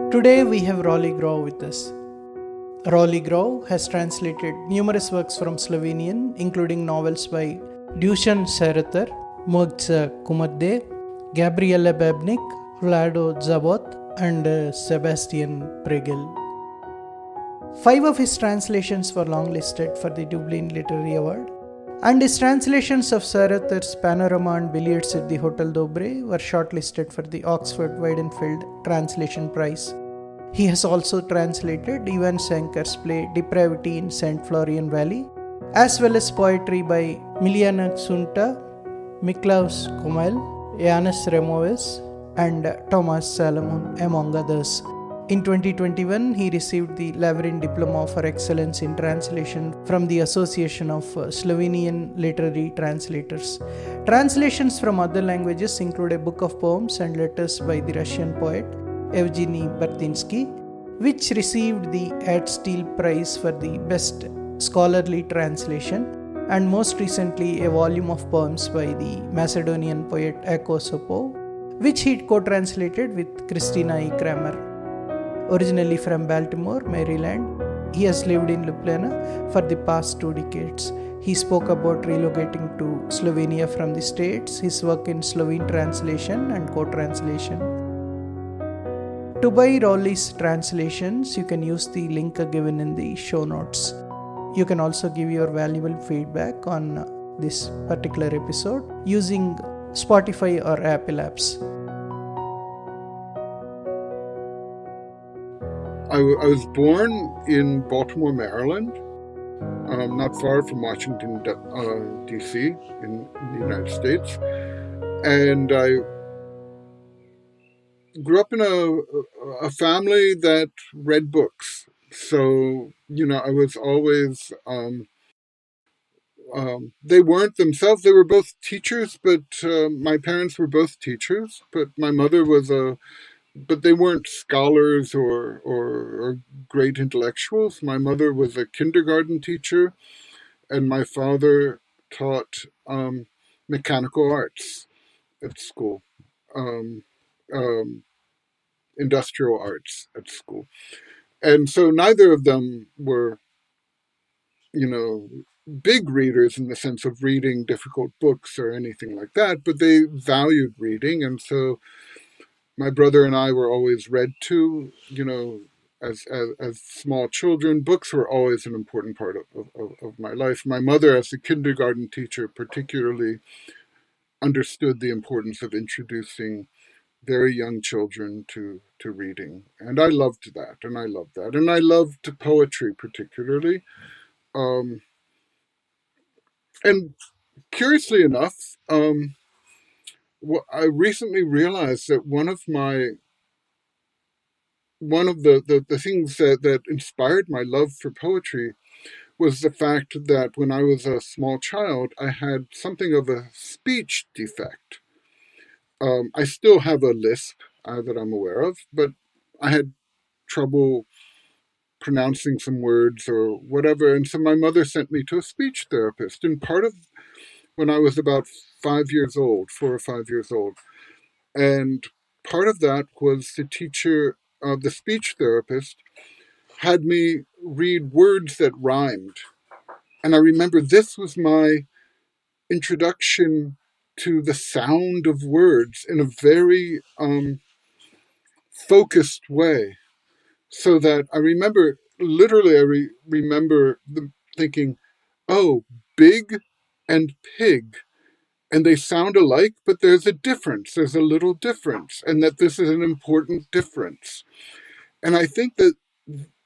Today we have Rawley Grau with us. Rawley Grau has translated numerous works from Slovenian, including novels by Dušan Šarotar, Mojca Kumerdej, Gabriela Babnik, Vlado Žabot, and Sebastijan Pregelj. 5 of his translations were longlisted for the Dublin Literary Award, and his translations of Šarotar's Panorama and Billiards at the Hotel Dobray were shortlisted for the Oxford-Weidenfeld Translation Prize. He has also translated Ivan Cankar's play Depravity in St. Florian Valley, as well as poetry by Miljana Cunta, Miklavž Komelj, Janez Ramoveš, and Tomaž Šalamun, among others. In 2021, he received the Lavrin Diploma for Excellence in Translation from the Association of Slovenian Literary Translators. Translations from other languages include a book of poems and letters by the Russian poet Yevgeny Baratynsky, which received the AATSEEL Prize for the Best Scholarly Translation, and most recently a volume of poems by the Macedonian poet Aco Šopov, which he co-translated with Christina E. Kramer. Originally from Baltimore, Maryland, he has lived in Ljubljana for the past 2 decades. He spoke about relocating to Slovenia from the States, his work in Slovene translation and co-translation. To buy Rawley's translations, you can use the link given in the show notes. You can also give your valuable feedback on this particular episode using Spotify or Apple apps. I was born in Baltimore, Maryland, not far from Washington, D.C. in the United States. And I grew up in a family that read books. So, I was always, they weren't themselves, they were both teachers, but my parents were both teachers, but my mother was but they weren't scholars or great intellectuals. My mother was a kindergarten teacher, and my father taught mechanical arts at school, industrial arts at school. And so neither of them were, big readers in the sense of reading difficult books or anything like that, but they valued reading. And so my brother and I were always read to, as small children. Books were always an important part of my life. My mother, as a kindergarten teacher, particularly understood the importance of introducing very young children to reading. And I loved that, and I loved poetry particularly. And curiously enough, I recently realized that one of the things that inspired my love for poetry was the fact that when I was a small child, I had something of a speech defect. I still have a lisp that I'm aware of, but I had trouble pronouncing some words or whatever. And so my mother sent me to a speech therapist. And part of when I was about 4 or 5 years old. And part of that was the teacher, the speech therapist, had me read words that rhymed. And I remember this was my introduction to the sound of words in a very focused way. So that I remember, literally, remember thinking, oh, big and pig. And they sound alike, but there's a difference. There's a little difference, and that this is an important difference. And I think that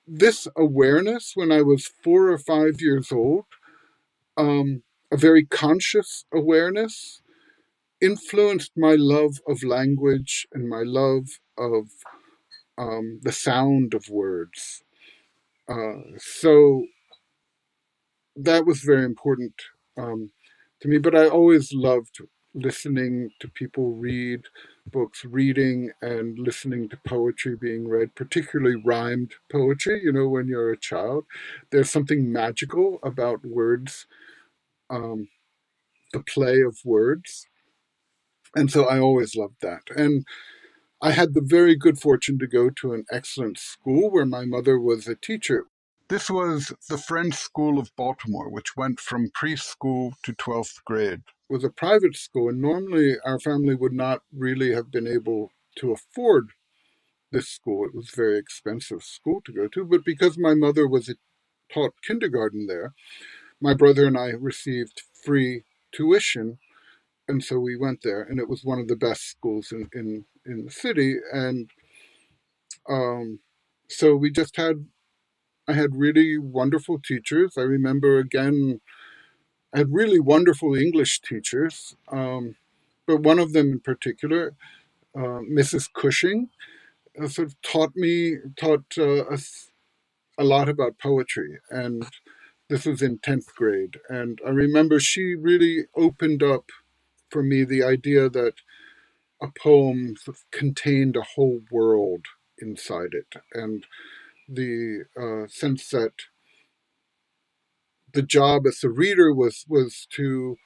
this awareness, when I was 4 or 5 years old, a very conscious awareness, influenced my love of language and my love of the sound of words. So that was very important to me, but I always loved listening to people read books, reading and listening to poetry being read, particularly rhymed poetry. When you're a child, there's something magical about words, the play of words. And so I always loved that. And I had the very good fortune to go to an excellent school where my mother was a teacher. This was the Friends School of Baltimore, which went from preschool to 12th grade. It was a private school, and normally our family would not really have been able to afford this school. It was a very expensive school to go to, but because my mother taught kindergarten there, my brother and I received free tuition, and so we went there, and it was one of the best schools in the city. And so I had really wonderful teachers. I remember, again, I had really wonderful English teachers, but one of them in particular, Mrs. Cushing, sort of taught us a lot about poetry, and this was in 10th grade. And I remember she really opened up for me the idea that a poem sort of contained a whole world inside it, and the sense that the job as a reader was to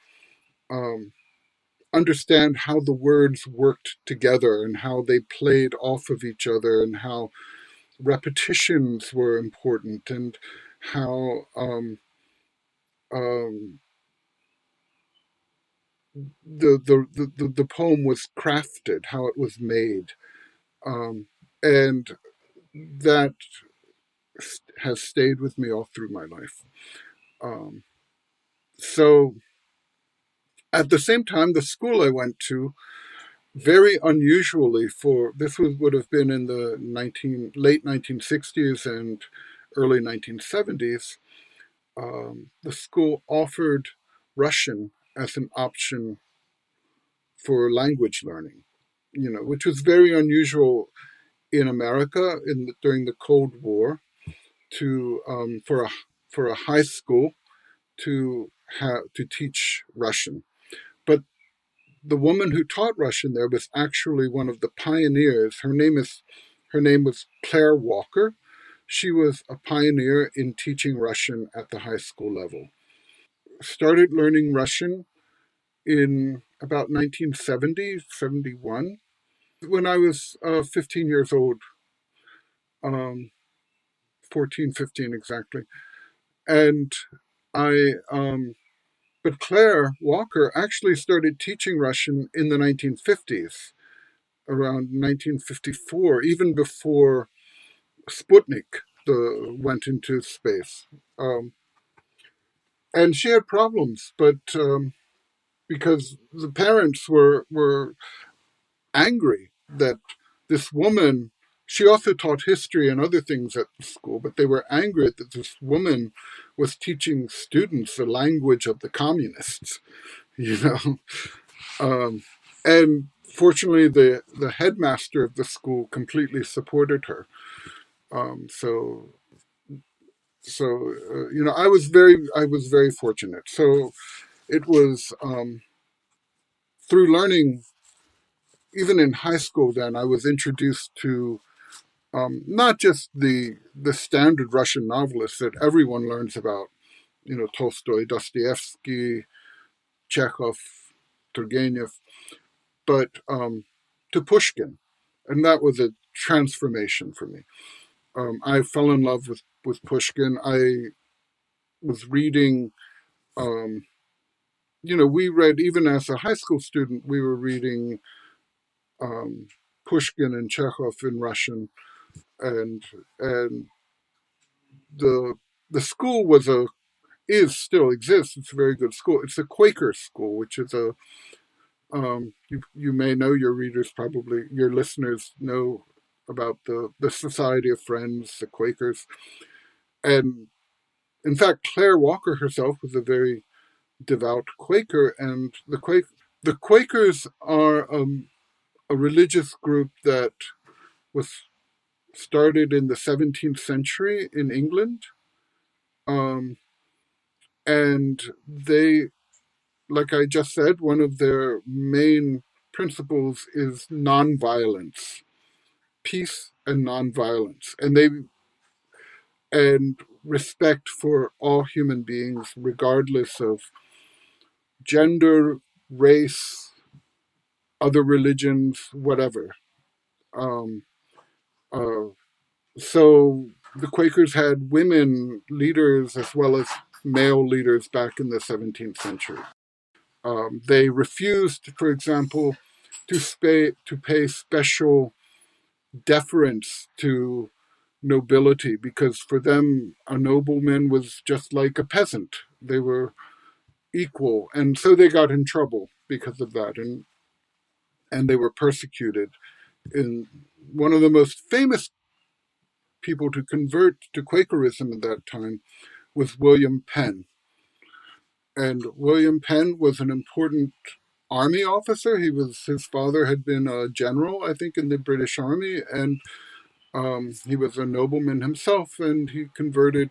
understand how the words worked together and how they played off of each other, and how repetitions were important, and how the poem was crafted, how it was made, and that has stayed with me all through my life. So at the same time, the school I went to, very unusually would have been in the late 1960s and early 1970s, the school offered Russian as an option for language learning, which was very unusual in America during the Cold War, for a high school to teach Russian. But the woman who taught Russian there was actually one of the pioneers. Her name was Claire Walker. She was a pioneer in teaching Russian at the high school level. Started learning Russian in about 1970, 71, when I was 15 years old, 14, 15 exactly. And but Claire Walker actually started teaching Russian in the 1950s, around 1954, even before Sputnik went into space. And she had problems, but because the parents were angry that this woman, she also taught history and other things at the school, but they were angry that this woman was teaching students the language of the communists, and fortunately the headmaster of the school completely supported her. So I was very fortunate. So it was through learning, even in high school, then I was introduced to not just the standard Russian novelists that everyone learns about, Tolstoy, Dostoevsky, Chekhov, Turgenev, but to Pushkin. And that was a transformation for me. I fell in love with Pushkin. I was reading, we read, even as a high school student, we were reading Pushkin and Chekhov in Russian. And the school still exists. It's a very good school. It's a Quaker school, which is you may know, your readers, probably your listeners know about the Society of Friends, the Quakers. And in fact, Claire Walker herself was a very devout Quaker, and the Quakers are a religious group that was started in the 17th century in England. And they, like I just said, one of their main principles is nonviolence, peace and nonviolence, and respect for all human beings, regardless of gender, race, other religions, whatever. Um, uh, so the Quakers had women leaders as well as male leaders back in the 17th century. They refused, for example, to pay special deference to nobility, because for them a nobleman was just like a peasant. They were equal, and so they got in trouble because of that, and they were persecuted. And one of the most famous people to convert to Quakerism at that time was William Penn. And William Penn was an important army officer. His father had been a general, I think, in the British Army, and he was a nobleman himself, and he converted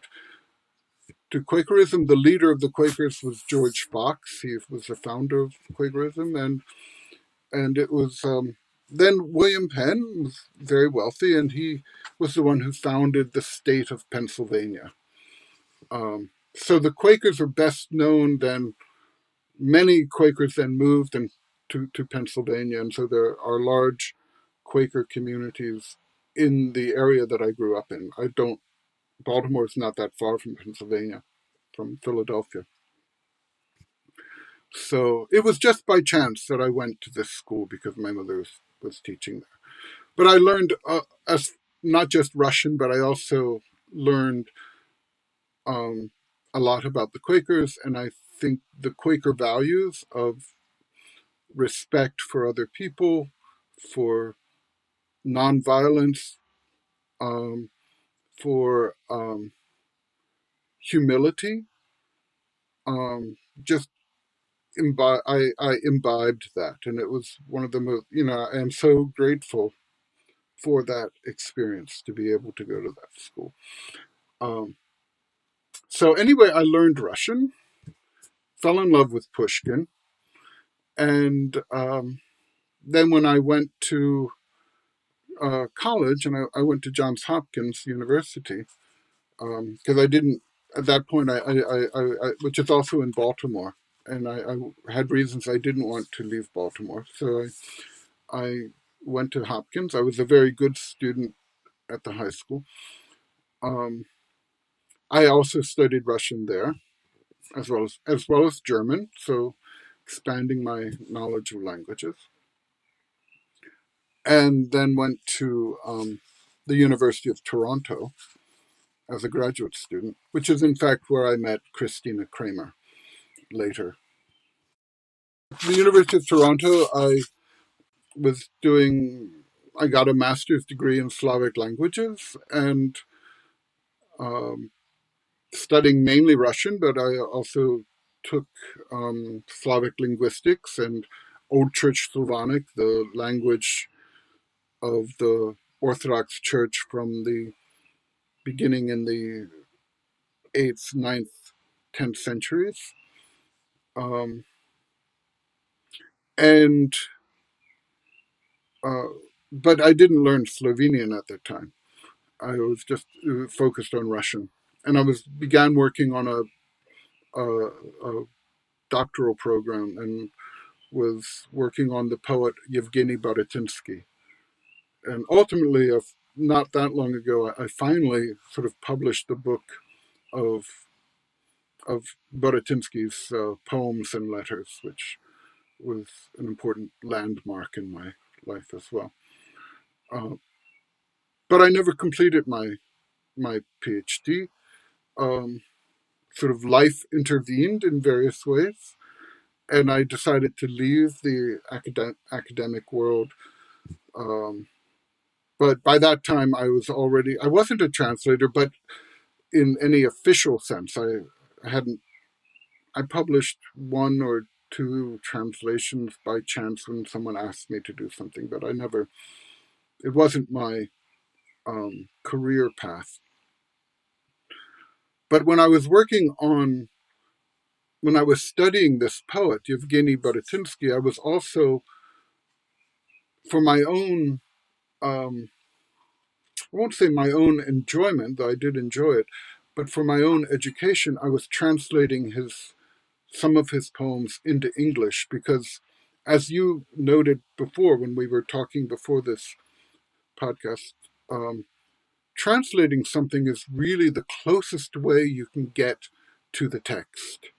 to Quakerism. The leader of the Quakers was George Fox. He was the founder of Quakerism, and it was then William Penn was very wealthy, and he was the one who founded the state of Pennsylvania. So the Quakers are best known then. Many Quakers then moved to Pennsylvania, and so there are large Quaker communities in the area that I grew up in. Baltimore is not that far from Pennsylvania, from Philadelphia. So it was just by chance that I went to this school because my mother was teaching there. But I learned as not just Russian, but I also learned a lot about the Quakers, and I think the Quaker values of respect for other people, for nonviolence, for humility, just I imbibed that, and it was one of the most, I am so grateful for that experience to be able to go to that school. So anyway, I learned Russian, fell in love with Pushkin, and then when I went to college, and I went to Johns Hopkins University, because I didn't, at that point, I which is also in Baltimore, and I had reasons I didn't want to leave Baltimore, so I went to Hopkins. I was a very good student at the high school. I also studied Russian there, as well as German, so expanding my knowledge of languages. And then went to the University of Toronto as a graduate student, which is in fact where I met Christina Kramer later. The University of Toronto, I got a master's degree in Slavic languages, and studying mainly Russian, but I also took Slavic linguistics and Old Church Slavonic, the language of the Orthodox Church from the beginning in the 8th, 9th, 10th centuries. But I didn't learn Slovenian at that time. I was just focused on Russian. And I began working on a doctoral program and was working on the poet Yevgeny Baratynsky. And ultimately, not that long ago, I finally sort of published a book of Baratynsky's poems and letters, which was an important landmark in my life as well. But I never completed my PhD. Sort of life intervened in various ways, and I decided to leave the academic world. But by that time, I wasn't a translator, but in any official sense, I published one or two translations by chance when someone asked me to do something, but it wasn't my career path. But when I was studying this poet, Yevgeny Baratynsky, I was also, for my own, I won't say my own enjoyment, though I did enjoy it, but for my own education, I was translating some of his poems into English, because as you noted before when we were talking before this podcast, translating something is really the closest way you can get to the text.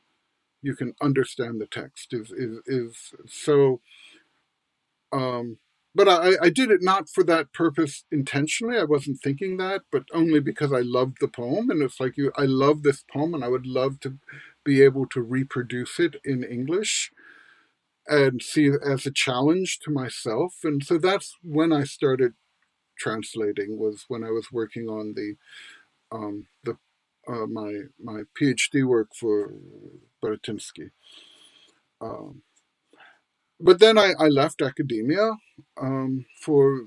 You can understand the text is so. But I did it not for that purpose intentionally. I wasn't thinking that, but only because I loved the poem. And it's like, I love this poem and I would love to be able to reproduce it in English and see it as a challenge to myself. And so that's when I started translating, was when I was working on my PhD work for Baratynsky. But then I left academia for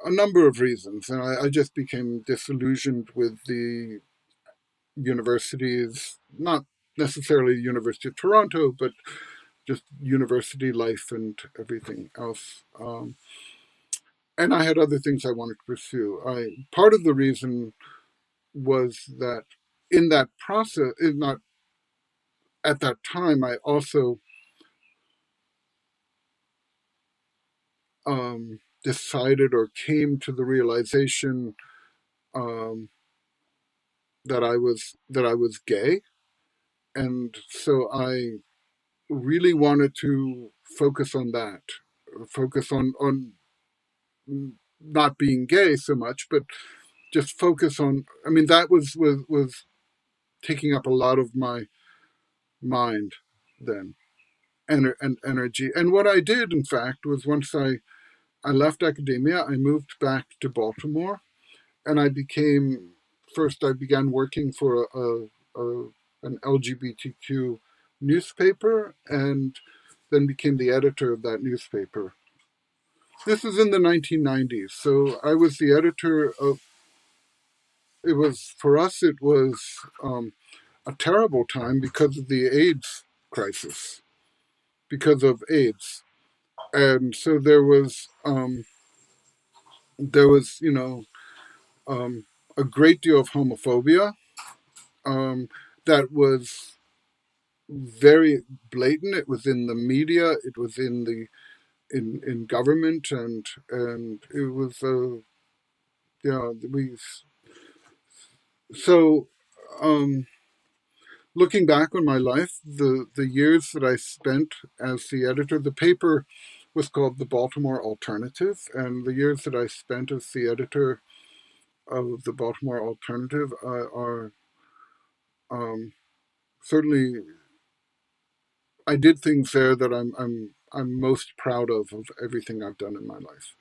a number of reasons, and I just became disillusioned with the universities, not necessarily the University of Toronto, but just university life and everything else. And I had other things I wanted to pursue. Part of the reason was that in that process, not at that time, I also decided or came to the realization that I was gay, and so I really wanted to focus on that, focus on not being gay so much, but just focus on. I mean, that was taking up a lot of my mind then, and energy. And what I did, in fact, was once I left academia, I moved back to Baltimore, and I began working for an LGBTQ newspaper, and then became the editor of that newspaper. This was in the 1990s, so I was the editor of. For us, it was a terrible time because of the AIDS crisis, and so there was a great deal of homophobia that was very blatant. It was in the media, it was in government, and it was we so looking back on my life, the years that I spent as the editor, the paper was called the Baltimore Alternative, and the years that I spent as the editor of the Baltimore Alternative are certainly, I did things there that I'm most proud of everything I've done in my life.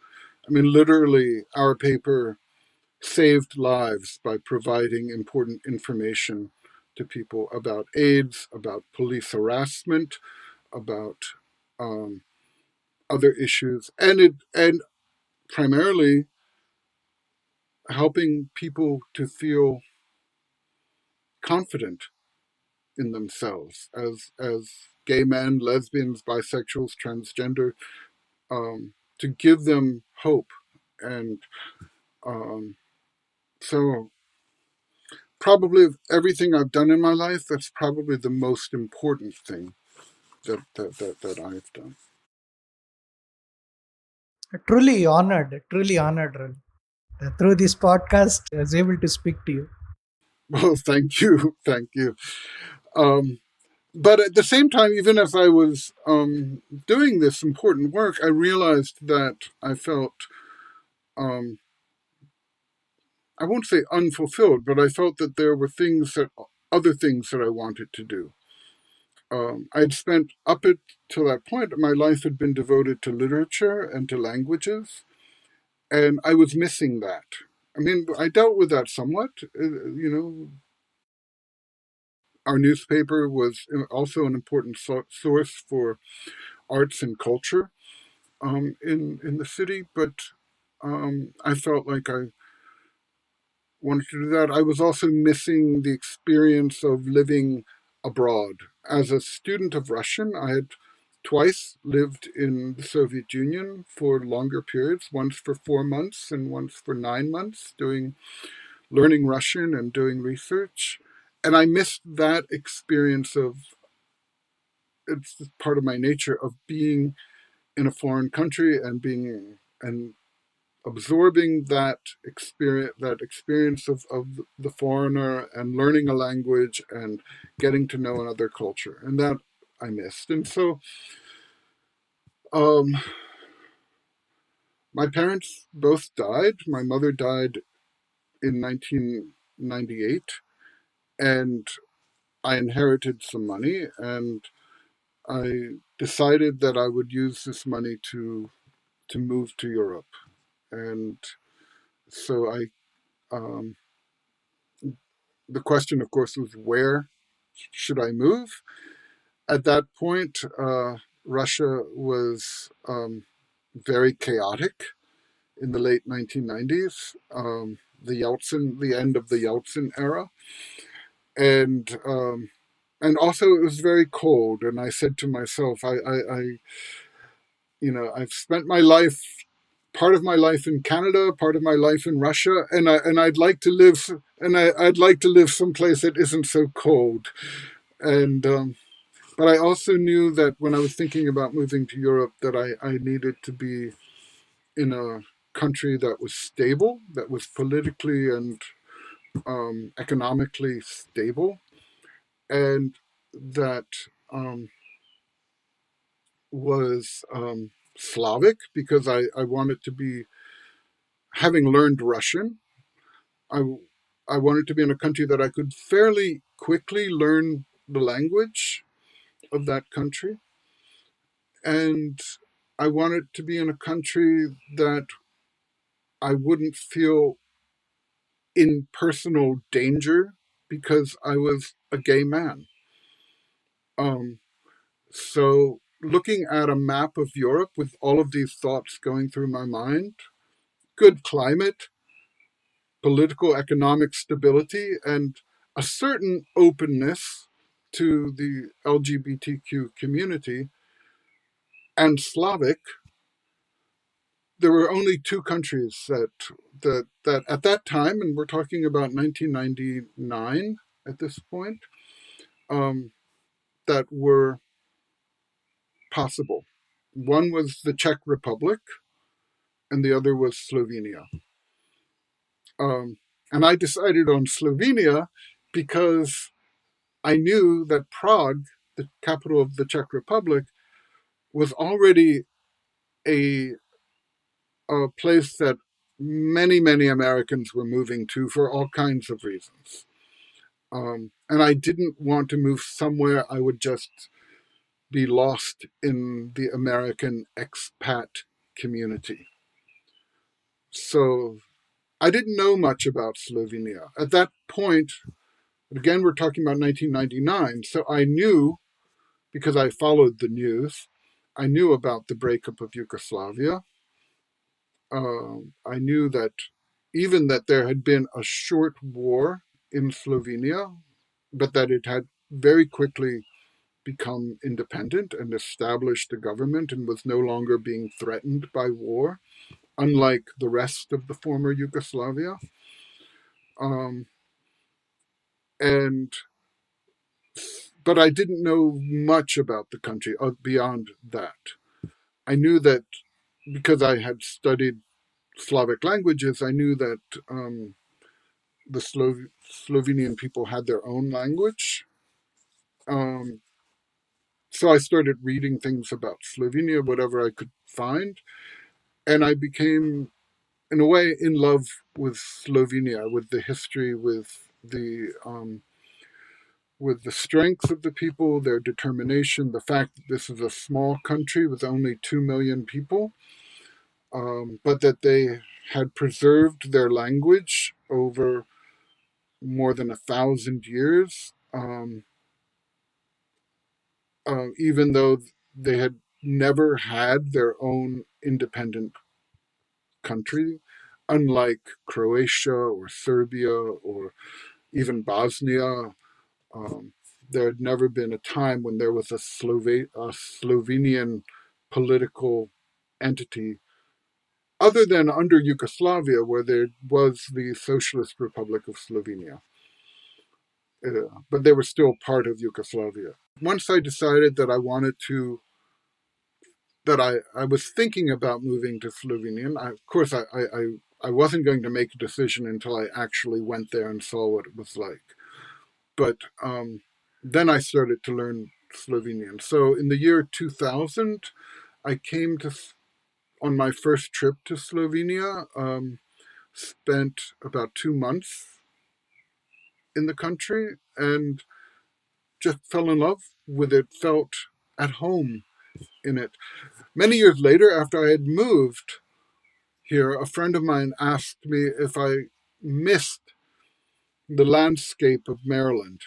I mean, literally, our paper saved lives by providing important information to people about AIDS, about police harassment, about other issues, and primarily helping people to feel confident in themselves as gay men, lesbians, bisexuals, transgender, to give them hope. And so probably of everything I've done in my life, that's probably the most important thing that I've done. Truly honored, Ravi. Through this podcast, I was able to speak to you. Well, thank you. Thank you. But at the same time, even as I was doing this important work, I realized that I felt, I won't say unfulfilled, but I felt that there were other things that I wanted to do. I'd spent up till that point, my life had been devoted to literature and to languages, and I was missing that. I mean, I dealt with that somewhat. Our newspaper was also an important source for arts and culture in the city, but I felt like I wanted to do that. I was also missing the experience of living abroad. As a student of Russian, I had twice lived in the Soviet Union for longer periods, once for 4 months and once for 9 months, learning Russian and doing research. And I missed that experience it's part of my nature, of being in a foreign country and absorbing that experience of the foreigner and learning a language and getting to know another culture. And that I missed. And so my parents both died. My mother died in 1998, and I inherited some money, and I decided that I would use this money to move to Europe. And so the question, of course, was where should I move? At that point, Russia was very chaotic in the late 1990s, the end of the Yeltsin era. And also it was very cold. And I said to myself, I've spent my life, part of my life in Canada, part of my life in Russia, and I'd like to live, I'd like to live someplace that isn't so cold. And but I also knew that when I was thinking about moving to Europe, that I needed to be in a country that was stable, that was politically and economically stable, and that was Slavic, because I wanted to be, having learned Russian, I wanted to be in a country that I could fairly quickly learn the language of that country. And I wanted to be in a country that I wouldn't feel in personal danger because I was a gay man. So looking at a map of Europe with all of these thoughts going through my mind, good climate, political, economic stability, and a certain openness to the LGBTQ community, and Slavic, there were only two countries that at that time, and we're talking about 1999 at this point, that were possible. One was the Czech Republic, and the other was Slovenia. And I decided on Slovenia because I knew that Prague, the capital of the Czech Republic, was already a place that many, many Americans were moving to for all kinds of reasons. And I didn't want to move somewhere I would just be lost in the American expat community. So I didn't know much about Slovenia. At that point, again, we're talking about 1999, so I knew, because I followed the news, I knew about the breakup of Yugoslavia. I knew that even that there had been a short war in Slovenia, but that it had very quickly become independent and established a government and was no longer being threatened by war, unlike the rest of the former Yugoslavia. But I didn't know much about the country beyond that. I knew that because I had studied Slavic languages, I knew that the Slovenian people had their own language. So I started reading things about Slovenia, whatever I could find. And I became, in a way, in love with Slovenia, with the history, with the strength of the people, their determination, the fact that this is a small country with only 2 million people, but that they had preserved their language over more than 1,000 years, even though they had never had their own independent country, unlike Croatia or Serbia or even Bosnia. There had never been a time when there was a Slovenian political entity other than under Yugoslavia, where there was the Socialist Republic of Slovenia. But they were still part of Yugoslavia. Once I decided that I wanted to that I was thinking about moving to Slovenian. Of course, I wasn't going to make a decision until I actually went there and saw what it was like. But then I started to learn Slovenian. So in the year 2000, I came on my first trip to Slovenia, spent about 2 months in the country and just fell in love with it, felt at home in it. Many years later, after I had moved here, a friend of mine asked me if I missed the landscape of Maryland,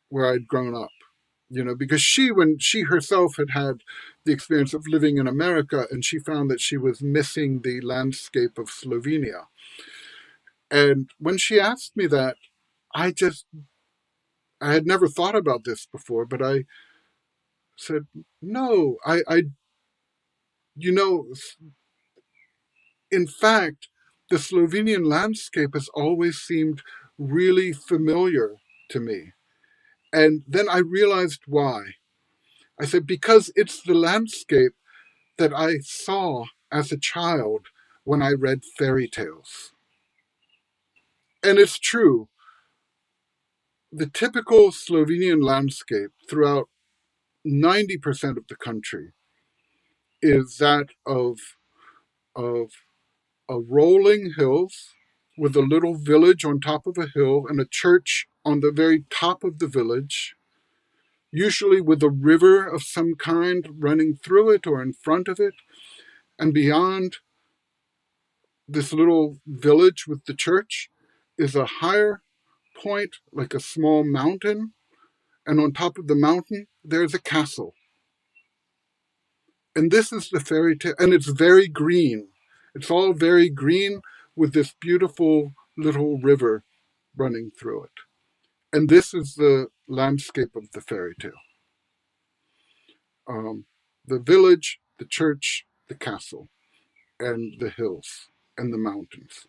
where I'd grown up. Because when she herself had the experience of living in America, and she found that she was missing the landscape of Slovenia. And when she asked me that, I had never thought about this before, but I said, no, in fact, the Slovenian landscape has always seemed really familiar to me. And then I realized why. I said, because it's the landscape that I saw as a child when I read fairy tales. And it's true. The typical Slovenian landscape throughout 90% of the country is that of a rolling hills with a little village on top of a hill and a church on the very top of the village, usually with a river of some kind running through it or in front of it. And beyond this little village with the church is a higher point, like a small mountain. And on top of the mountain, there's a castle. And this is the fairy tale, and it's very green. It's all very green with this beautiful little river running through it. And this is the landscape of the fairy tale. The village, the church, the castle, and the hills, and the mountains.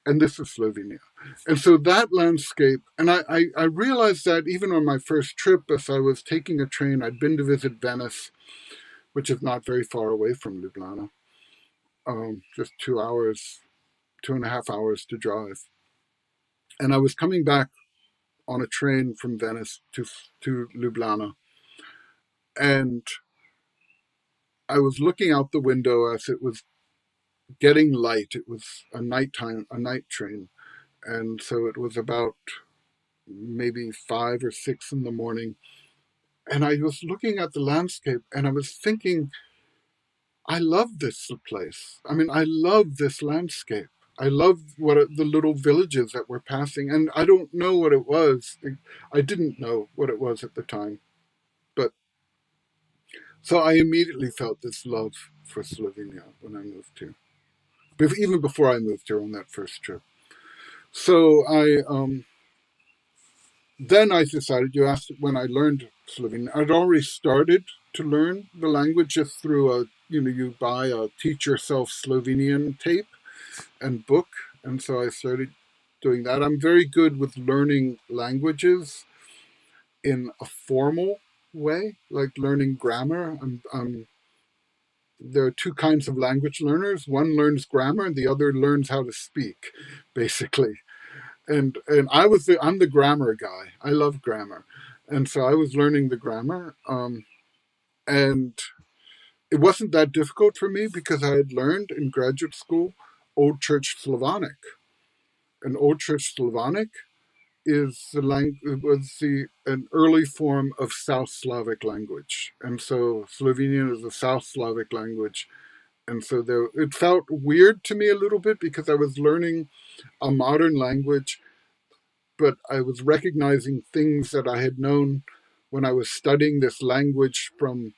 And this is Slovenia. And so that landscape, and I realized that even on my first trip, as I was taking a train, I'd been to visit Venice, which is not very far away from Ljubljana. Just 2.5 hours to drive. And I was coming back on a train from Venice to Ljubljana. And I was looking out the window as it was getting light. It was a night train. And so it was about maybe 5 or 6 in the morning. And I was looking at the landscape and I was thinking, I love this place. I mean, I love this landscape. I love the little villages that we're passing. And I don't know what it was. I didn't know what it was at the time. But so I immediately felt this love for Slovenia when I moved here. Even before I moved here on that first trip. So then I decided, you asked when I learned Slovenian, I'd already started to learn the language just through you buy a Teach Yourself Slovenian tape and book. And so I started doing that. I'm very good with learning languages in a formal way, like learning grammar. There are 2 kinds of language learners. One learns grammar and the other learns how to speak, basically. And I'm the grammar guy. I love grammar. And so I was learning the grammar. And it wasn't that difficult for me because I had learned in graduate school Old Church Slavonic. And Old Church Slavonic is an early form of South Slavic language. And so Slovenian is a South Slavic language. And so it felt weird to me a little bit because I was learning a modern language, but I was recognizing things that I had known when I was studying this language from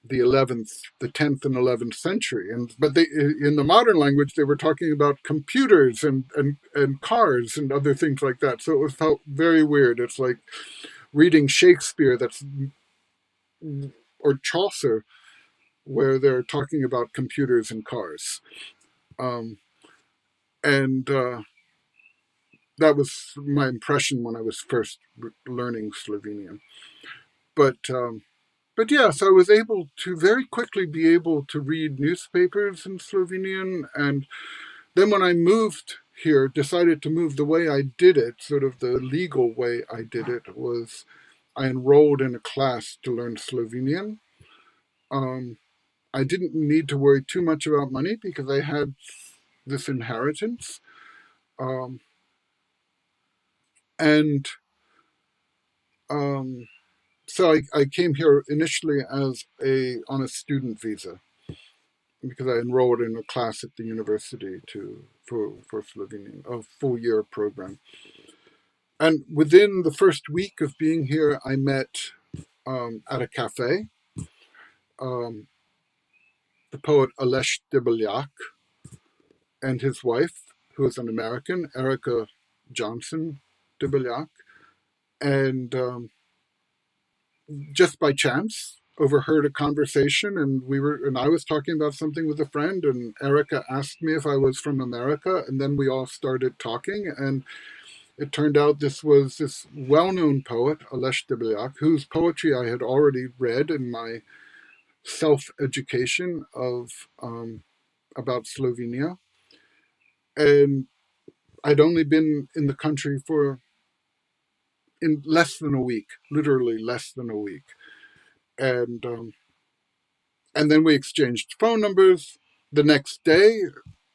the 10th and 11th century. But in the modern language, they were talking about computers and cars and other things like that. So it felt very weird. It's like reading Shakespeare or Chaucer, where they're talking about computers and cars. That was my impression when I was first learning Slovenian. But but yes, I was able to very quickly be able to read newspapers in Slovenian. And then when I moved here, decided to move, the way I did it, sort of the legal way I did it, was I enrolled in a class to learn Slovenian. I didn't need to worry too much about money because I had this inheritance. And so I came here initially on a student visa because I enrolled in a class at the university for Slovenian, a full-year program. And within the first week of being here, I met at a cafe the poet Aleš Debeljak and his wife, who is an American, Erica Johnson Debeljak. And just by chance, overheard a conversation, and I was talking about something with a friend, and Erica asked me if I was from America, and then we all started talking, and it turned out this was this well-known poet, Aleš Debeljak, whose poetry I had already read in my self-education of about Slovenia. And I'd only been in the country in less than a week, literally less than a week. And then we exchanged phone numbers. The next day,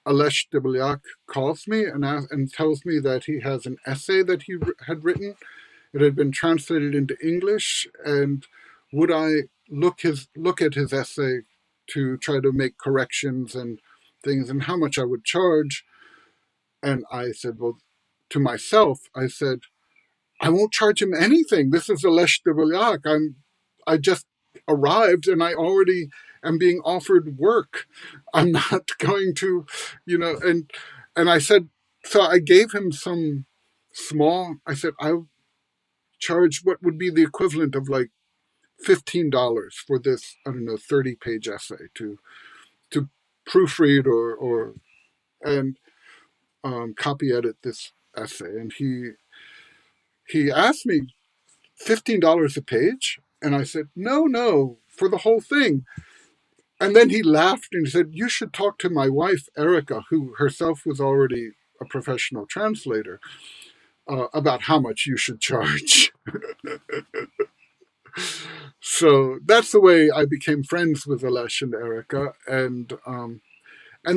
Aleš Debeljak calls me and tells me that he has an essay that he had written. It had been translated into English, and would I look at his essay to try to make corrections and things, and how much I would charge. And I said, well, to myself, I said, I won't charge him anything. This is Aleš Debeljak. I just arrived and I already am being offered work. I'm not going to, and I said, so I gave him some small, I said, I'll charge what would be the equivalent of like $15 for this, 30-page essay to proofread and copy edit this essay. And he asked me $15 a page. And I said, no, for the whole thing. And then he laughed and he said, you should talk to my wife, Erica, who herself was already a professional translator, about how much you should charge. So that's the way I became friends with Aleš and Erica. And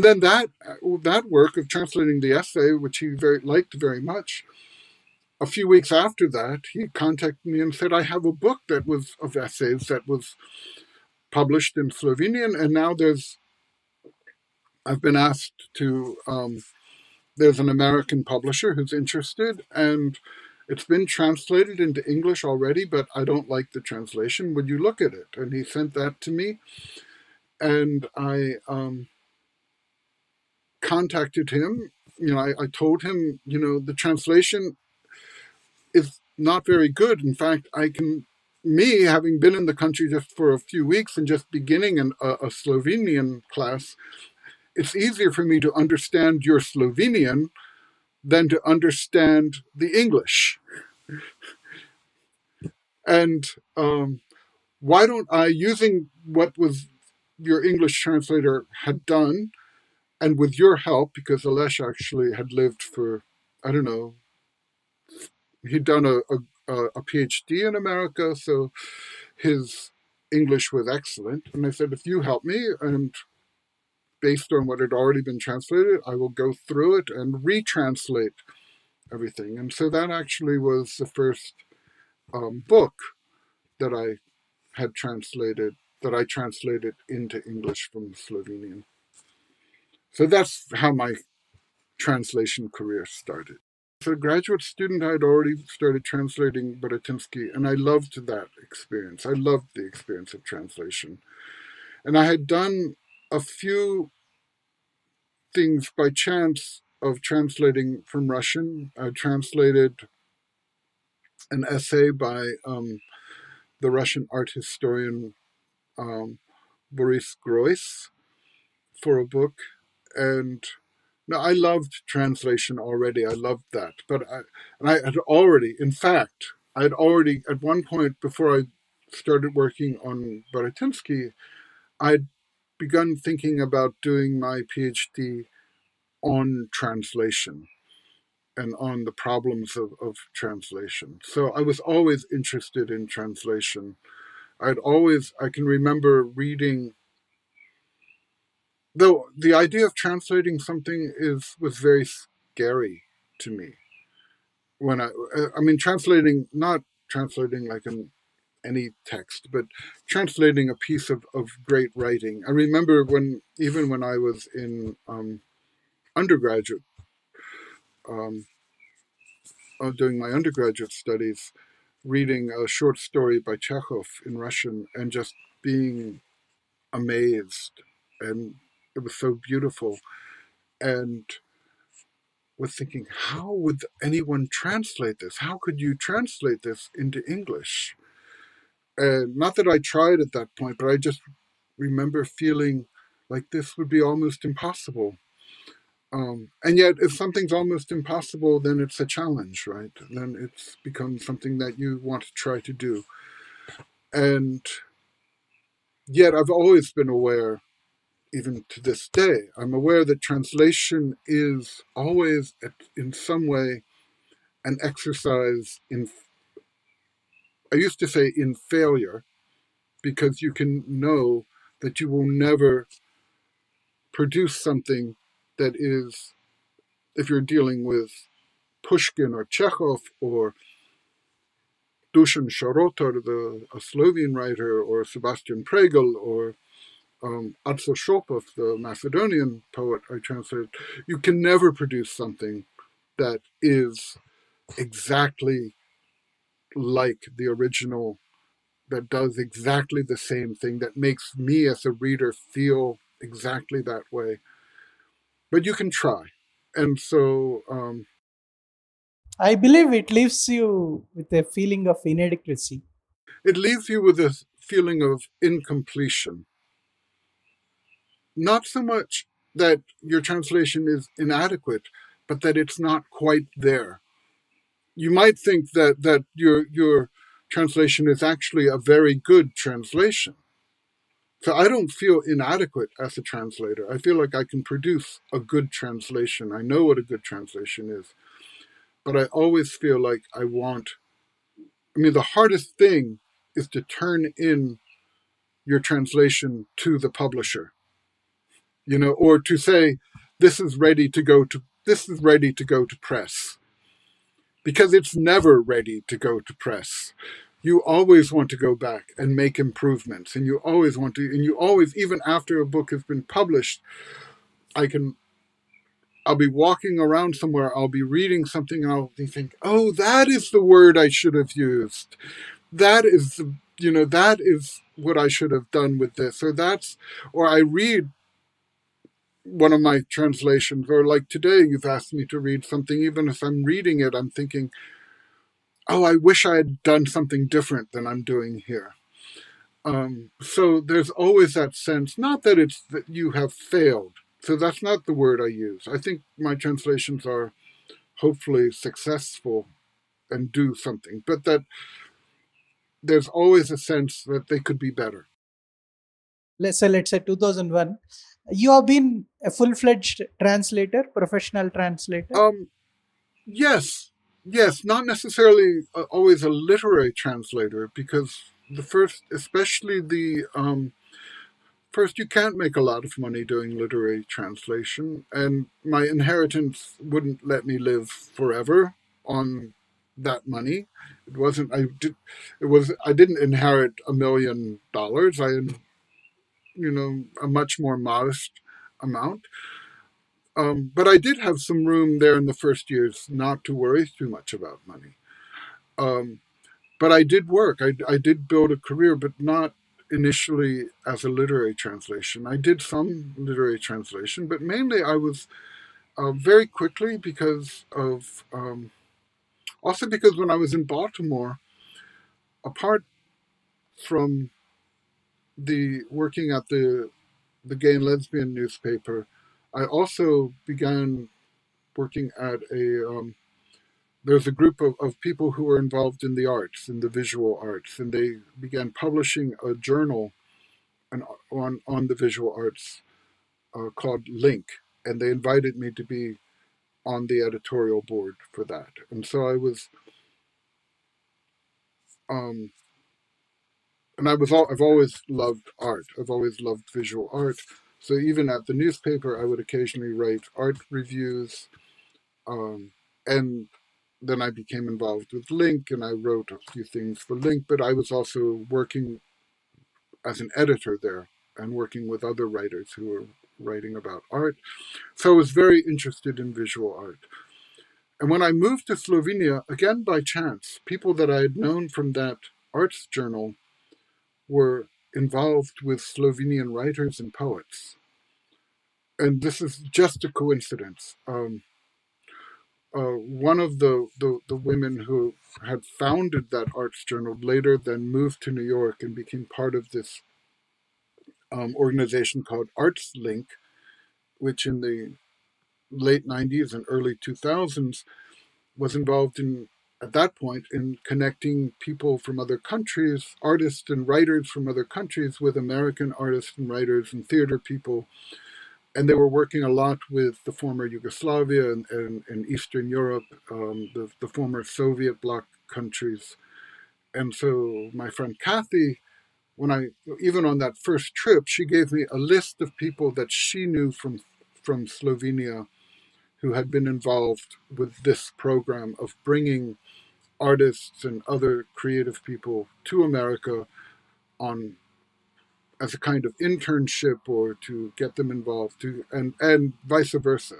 then that work of translating the essay, which he liked very much, a few weeks after that, he contacted me and said, I have a book that was of essays that was published in Slovenian, and now I've been asked to, there's an American publisher who's interested, and it's been translated into English already, but I don't like the translation. Would you look at it? And he sent that to me, and I contacted him. I told him, the translation is not very good. In fact, me having been in the country just for a few weeks and just beginning a Slovenian class, it's easier for me to understand your Slovenian than to understand the English. And why don't I, using what was your English translator had done, and with your help, because Aleš actually had lived for, he'd done a PhD in America, so his English was excellent. And I said, if you help me, and based on what had already been translated, I will go through it and retranslate everything. And so that actually was the first book that I translated into English from Slovenian. So that's how my translation career started. As a graduate student, I had already started translating Baratynsky, and I loved that experience. I loved the experience of translation. And I had done a few things by chance of translating from Russian. I translated an essay by the Russian art historian Boris Groys for a book. And no, I loved translation already. I loved that. I had already, at one point before I started working on Baratynsky, I'd begun thinking about doing my PhD on translation and on the problems of translation. So I was always interested in translation. I can remember reading, though the idea of translating something was very scary to me. When translating, not translating like any text, but translating a piece of great writing. I remember even when I was in undergraduate, doing my undergraduate studies, reading a short story by Chekhov in Russian and just being amazed. And it was so beautiful. And was thinking, how would anyone translate this? How could you translate this into English? And not that I tried at that point, but I just remember feeling like this would be almost impossible. And yet, if something's almost impossible, then it's a challenge, right? Then it's become something that you want to try to do. And yet, I've always been aware, even to this day, I'm aware that translation is always, in some way, an exercise in, I used to say in failure, because you can know that you will never produce something that is, if you're dealing with Pushkin or Chekhov or Dušan Šarotar, a Slovene writer, or Sebastijan Pregelj, or Aco Šopov, the Macedonian poet I translated, you can never produce something that is exactly like the original, that does exactly the same thing, that makes me as a reader feel exactly that way. But you can try. And so I believe it leaves you with a feeling of inadequacy. it leaves you with a feeling of incompletion. Not so much that your translation is inadequate, but that it's not quite there. You might think that your translation is actually a very good translation. So I don't feel inadequate as a translator. I feel like I can produce a good translation. I know what a good translation is. But I always feel like the hardest thing is to turn in your translation to the publisher, or to say, this is ready to go to press. Because it's never ready to go to press. You always want to go back and make improvements, and you always, even after a book has been published, I'll be walking around somewhere, I'll be reading something, and I'll be thinking, oh, that is the word I should have used. That is what I should have done with this. Or I read one of my translations, or like today, you've asked me to read something, even if I'm reading it, I'm thinking, oh, I wish I had done something different than I'm doing here. So there's always that sense, not that it's that you have failed. So that's not the word I use. I think my translations are hopefully successful and do something, but that there's always a sense that they could be better. Let's say 2001. You have been a full-fledged translator, professional translator? Yes, not necessarily always a literary translator, because especially the first, you can't make a lot of money doing literary translation, and my inheritance wouldn't let me live forever on that money. I didn't inherit $1 million. A much more modest amount. But I did have some room there in the first years not to worry too much about money. But I did work. I did build a career, but not initially as a literary translation. I did some literary translation, but mainly I was very quickly also because when I was in Baltimore, apart from the working at the gay and lesbian newspaper, I also began working at there's a group of people who were involved in the arts, in the visual arts, and they began publishing a journal on the visual arts called Link, and they invited me to be on the editorial board for that. And so I was, and I've always loved art. I've always loved visual art. So even at the newspaper, I would occasionally write art reviews, and then I became involved with Link, and I wrote a few things for Link, but I was also working as an editor there and working with other writers who were writing about art. So I was very interested in visual art. And when I moved to Slovenia, again by chance, people that I had known from that arts journal were involved with Slovenian writers and poets. And this is just a coincidence. One of the women who had founded that arts journal later then moved to New York and became part of this organization called Arts Link, which in the late 90s and early 2000s was involved in, at that point, in connecting people from other countries, artists and writers from other countries, with American artists and writers and theater people. And they were working a lot with the former Yugoslavia and Eastern Europe, the former Soviet bloc countries. And so my friend Kathy, even on that first trip, she gave me a list of people that she knew from Slovenia who had been involved with this program of bringing artists and other creative people to America on as a kind of internship or to get them involved, and vice versa.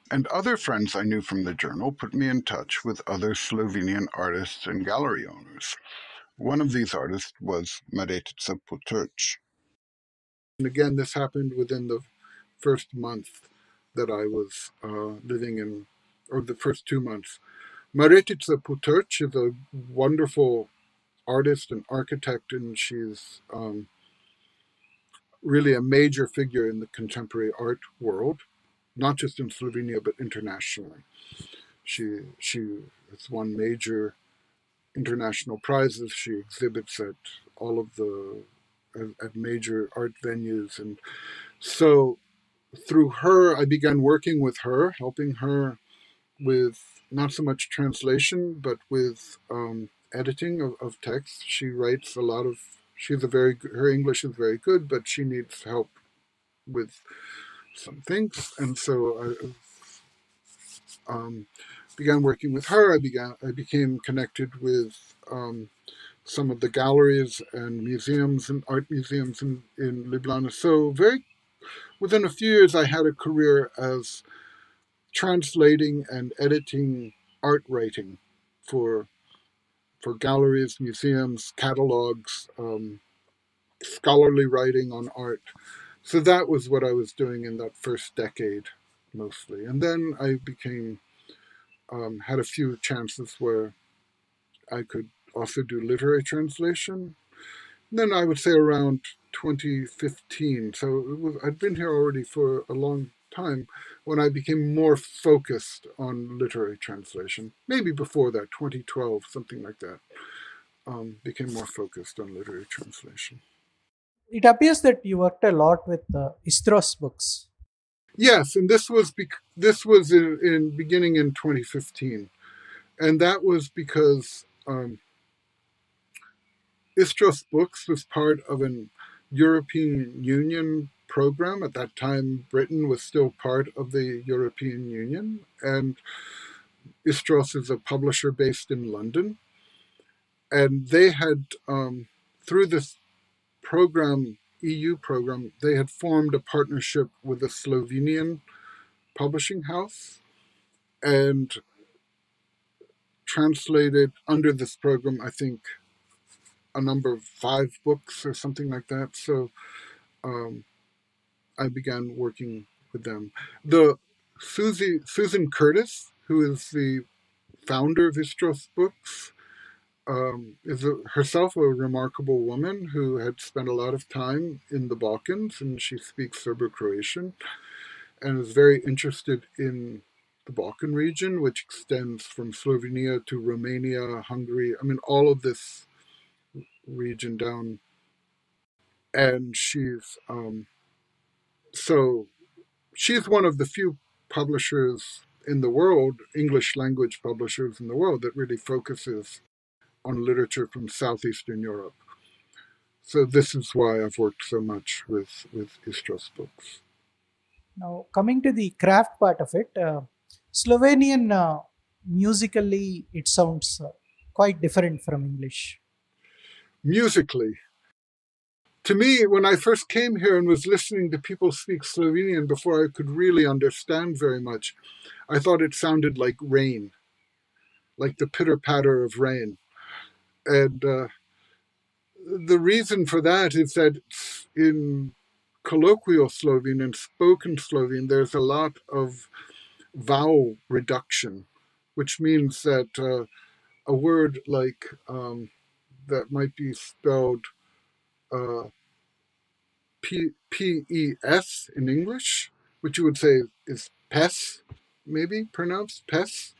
And other friends I knew from the journal put me in touch with other Slovenian artists and gallery owners. One of these artists was Mojca Kumerdej. And again, this happened within the first month that I was living in, or the first 2 months. Mojca Kumerdej is a wonderful artist and architect, and she's really a major figure in the contemporary art world, not just in Slovenia, but internationally. She has won major international prizes. She exhibits at all of at major art venues. And so through her, I began working with her, helping her with not so much translation, but with editing of text. She writes a lot of, her English is very good, but she needs help with some things. And so I began working with her. I became connected with some of the galleries and museums and art museums in Ljubljana. So within a few years, I had a career as translating and editing art writing for galleries, museums, catalogs, scholarly writing on art. So that was what I was doing in that first decade, mostly. And then I had a few chances where I could also do literary translation. And then I would say around 2015. So I'd been here already for a long time when I became more focused on literary translation. Maybe before that, 2012, something like that. Became more focused on literary translation. It appears that you worked a lot with Istros books. Yes, and this was in beginning in 2015, and that was because Istros Books was part of an European Union program. At that time, Britain was still part of the European Union, and Istros is a publisher based in London, and they had through this program, EU program, they had formed a partnership with a Slovenian publishing house and translated under this program, I think, a number of 5 books or something like that. So I began working with them. Susan Curtis, who is the founder of Istros Books, is herself a remarkable woman who had spent a lot of time in the Balkans, and she speaks Serbo-Croatian and is very interested in the Balkan region, which extends from Slovenia to Romania, Hungary. I mean, all of this region down. And she's one of the few publishers in the world, English language publishers in the world, that really focuses on literature from Southeastern Europe. So this is why I've worked so much with Istros books. Now, coming to the craft part of it, Slovenian musically, it sounds quite different from English. Musically, to me, when I first came here and was listening to people speak Slovenian before I could really understand very much, I thought it sounded like rain, like the pitter-patter of rain. And the reason for that is that in colloquial Slovene and spoken Slovene, there's a lot of vowel reduction, which means that a word like that might be spelled P-E-S in English, which you would say is pes, maybe pronounced pes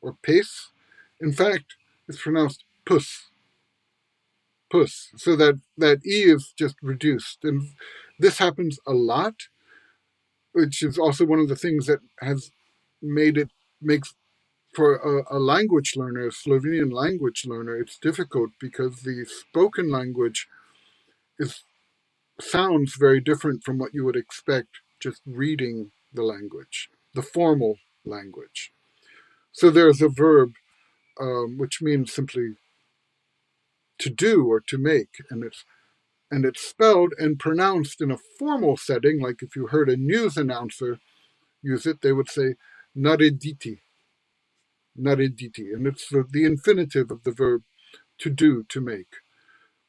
or pace. In fact, it's pronounced puss. Puss. So that E is just reduced. And this happens a lot, which is also one of the things that has makes for a language learner, a Slovenian language learner, it's difficult because the spoken language sounds very different from what you would expect just reading the language, the formal language. So there's a verb which means simply to do or to make, and it's spelled and pronounced in a formal setting, like if you heard a news announcer use it, they would say narediti, narediti, and it's the infinitive of the verb to do, to make.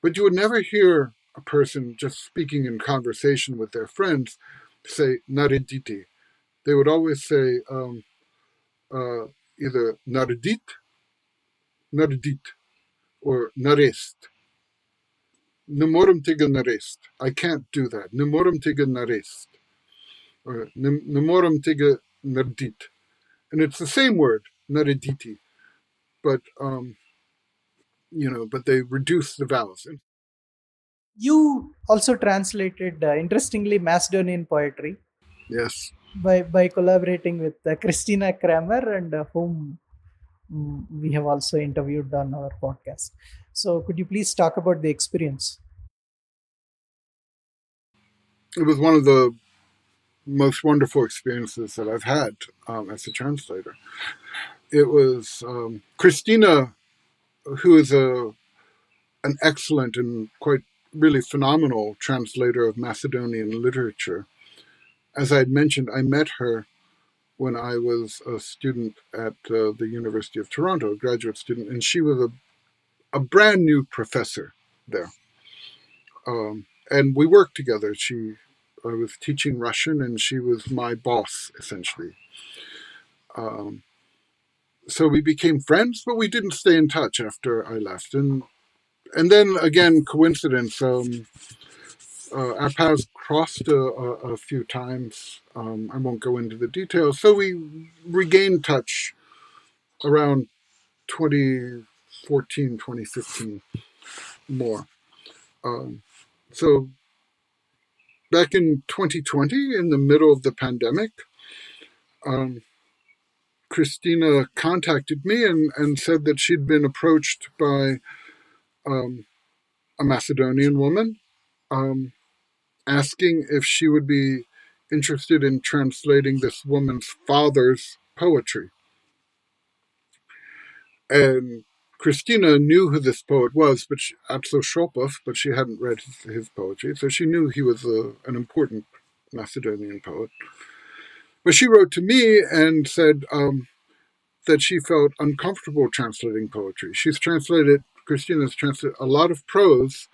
But you would never hear a person just speaking in conversation with their friends say narediti. They would always say either naredit, naredit, or narest. Ne morem tega narest. I can't do that. Ne morem tega narest. Or ne morem tega naredit. And it's the same word, narediti, but but they reduce the vowels. You also translated, interestingly, Macedonian poetry. Yes. By collaborating with Christina Kramer, and whom we have also interviewed on our podcast. So could you please talk about the experience? It was one of the most wonderful experiences that I've had as a translator. It was Christina, who is an excellent and quite really phenomenal translator of Macedonian literature. As I had mentioned, I met her when I was a student at the University of Toronto, a graduate student, and she was a brand new professor there. And we worked together. I was teaching Russian, and she was my boss, essentially. So we became friends, but we didn't stay in touch after I left. And then, again, coincidence, our paths crossed a few times. I won't go into the details. So we regained touch around 2014, 2015 more. So back in 2020, in the middle of the pandemic, Christina contacted me and said that she'd been approached by a Macedonian woman asking if she would be interested in translating this woman's father's poetry. And Christina knew who this poet was, but Aco Šopov, but she hadn't read his poetry, so she knew he was an important Macedonian poet. But she wrote to me and said that she felt uncomfortable translating poetry. Christina's translated a lot of prose,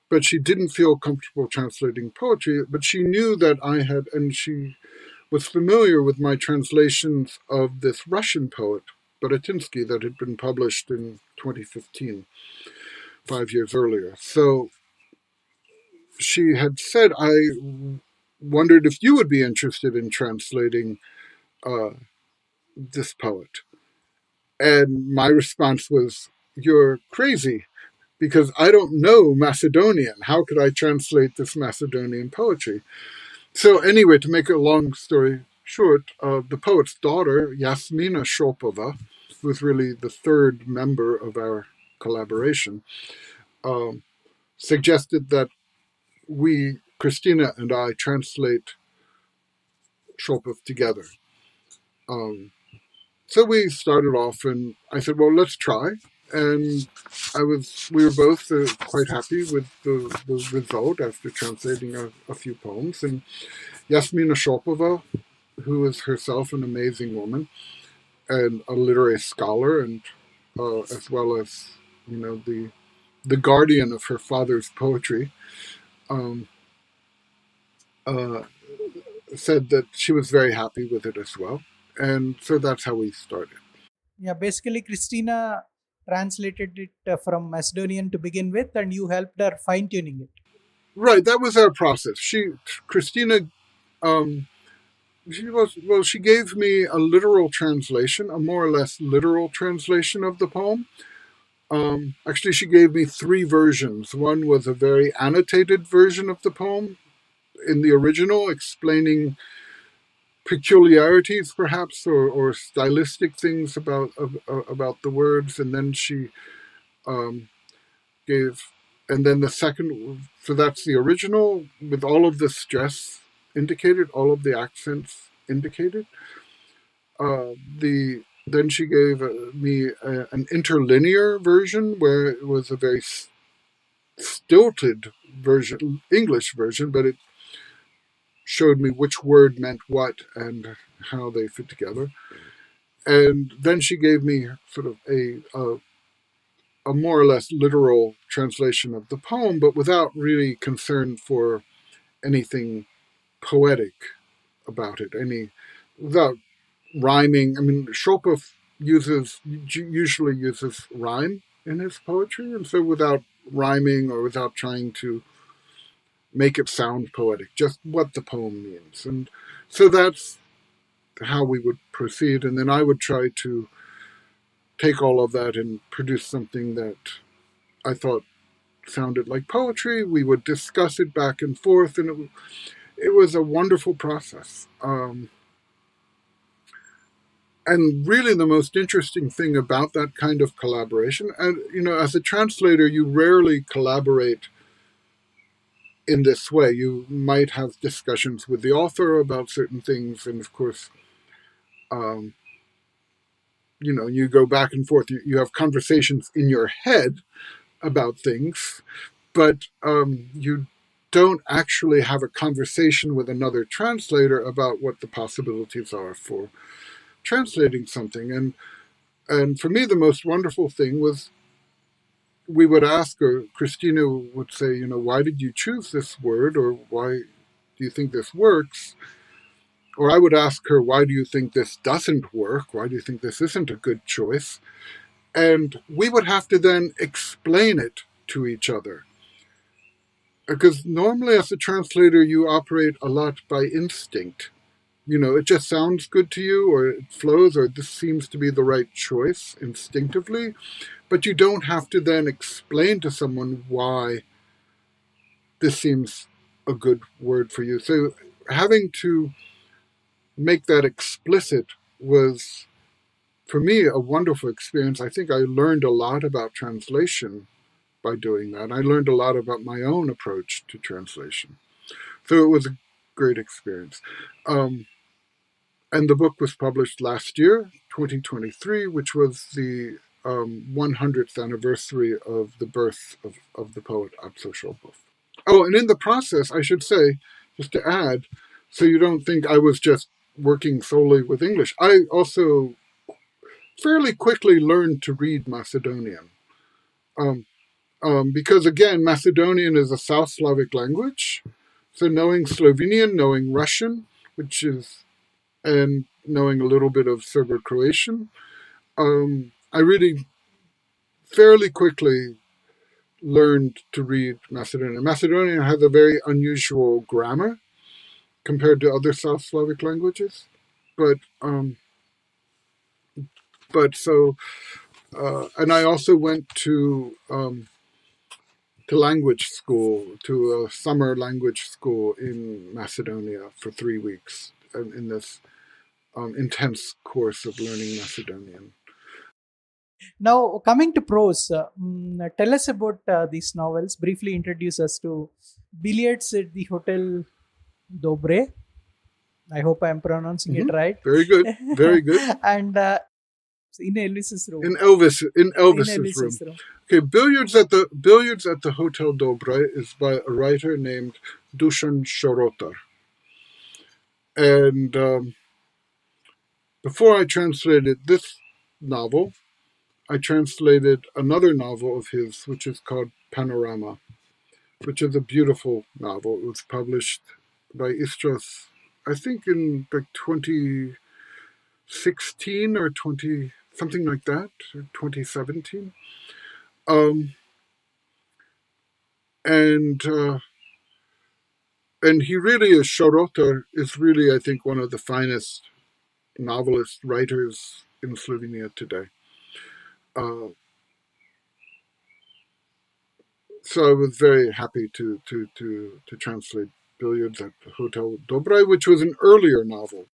but she didn't feel comfortable translating poetry. But she knew that I had, and she was familiar with my translations of this Russian poet, Baratynsky, that had been published in 2015, 5 years earlier. So she had said, I wondered if you would be interested in translating this poet. And my response was, you're crazy, because I don't know Macedonian. How could I translate this Macedonian poetry? So anyway, to make a long story short, the poet's daughter, Yevgeny Šopova, who was really the third member of our collaboration, suggested that Christina and I, translate Šopov together. So we started off, and I said, well, let's try. And we were both quite happy with the result after translating a few poems. And Yevgeny Šopova, who is herself an amazing woman and a literary scholar, and as well as, the guardian of her father's poetry, said that she was very happy with it as well. And so that's how we started. Yeah, basically Christina translated it from Macedonian to begin with, and you helped her fine-tuning it. Right, that was our process. Christina, she gave me a literal translation, a more or less literal translation of the poem. Actually, she gave me 3 versions. One was a very annotated version of the poem in the original, explaining peculiarities, perhaps, or stylistic things about the words, and then she gave, and then the second. So that's the original with all of the stress indicated, all of the accents indicated. Then she gave me an interlinear version where it was a very stilted version, English version, but it showed me which word meant what and how they fit together. And then she gave me sort of a more or less literal translation of the poem, but without really concern for anything poetic about it, without rhyming. I mean, Šopov usually uses rhyme in his poetry, and so without rhyming or without trying to make it sound poetic, just what the poem means. And so that's how we would proceed. And then I would try to take all of that and produce something that I thought sounded like poetry. We would discuss it back and forth, and it was a wonderful process. And really the most interesting thing about that kind of collaboration, and as a translator, you rarely collaborate in this way. You might have discussions with the author about certain things, and of course, you go back and forth. You have conversations in your head about things, but you don't actually have a conversation with another translator about what the possibilities are for translating something. And for me, the most wonderful thing was we would ask, or Christina would say, why did you choose this word, or why do you think this works? Or I would ask her, why do you think this doesn't work? Why do you think this isn't a good choice? And we would have to then explain it to each other. Because normally as a translator, you operate a lot by instinct. It just sounds good to you, or it flows, or this seems to be the right choice instinctively. But you don't have to then explain to someone why this seems a good word for you. So having to make that explicit was, for me, a wonderful experience. I think I learned a lot about translation by doing that. I learned a lot about my own approach to translation. So it was a great experience. And the book was published last year, 2023, which was the 100th anniversary of the birth of the poet Aco Šopov. Oh, and in the process, I should say, just to add, so you don't think I was just working solely with English, I also fairly quickly learned to read Macedonian. Because, again, Macedonian is a South Slavic language. So knowing Slovenian, knowing Russian, and knowing a little bit of Serbo-Croatian, I really fairly quickly learned to read Macedonian. Macedonian has a very unusual grammar compared to other South Slavic languages, but But so, and I also went to language school, to a summer language school in Macedonia for 3 weeks in this intense course of learning Macedonian. Now, coming to prose, tell us about these novels. Briefly introduce us to Billiards at the Hotel Dobray. I hope I am pronouncing it right. Very good. Very good. And in Elvis's room. In Elvis's room. Okay, Billiards at the Hotel Dobray is by a writer named Dušan Šarotar. And before I translated this novel, I translated another novel of his, which is called Panorama, which is a beautiful novel. It was published by Istros, I think in like 2016 or something like that, or 2017. And he really is, Šarotar is really, I think, one of the finest novelist writers in Slovenia today. So I was very happy to translate Billiards at the Hotel Dobray, which was an earlier novel.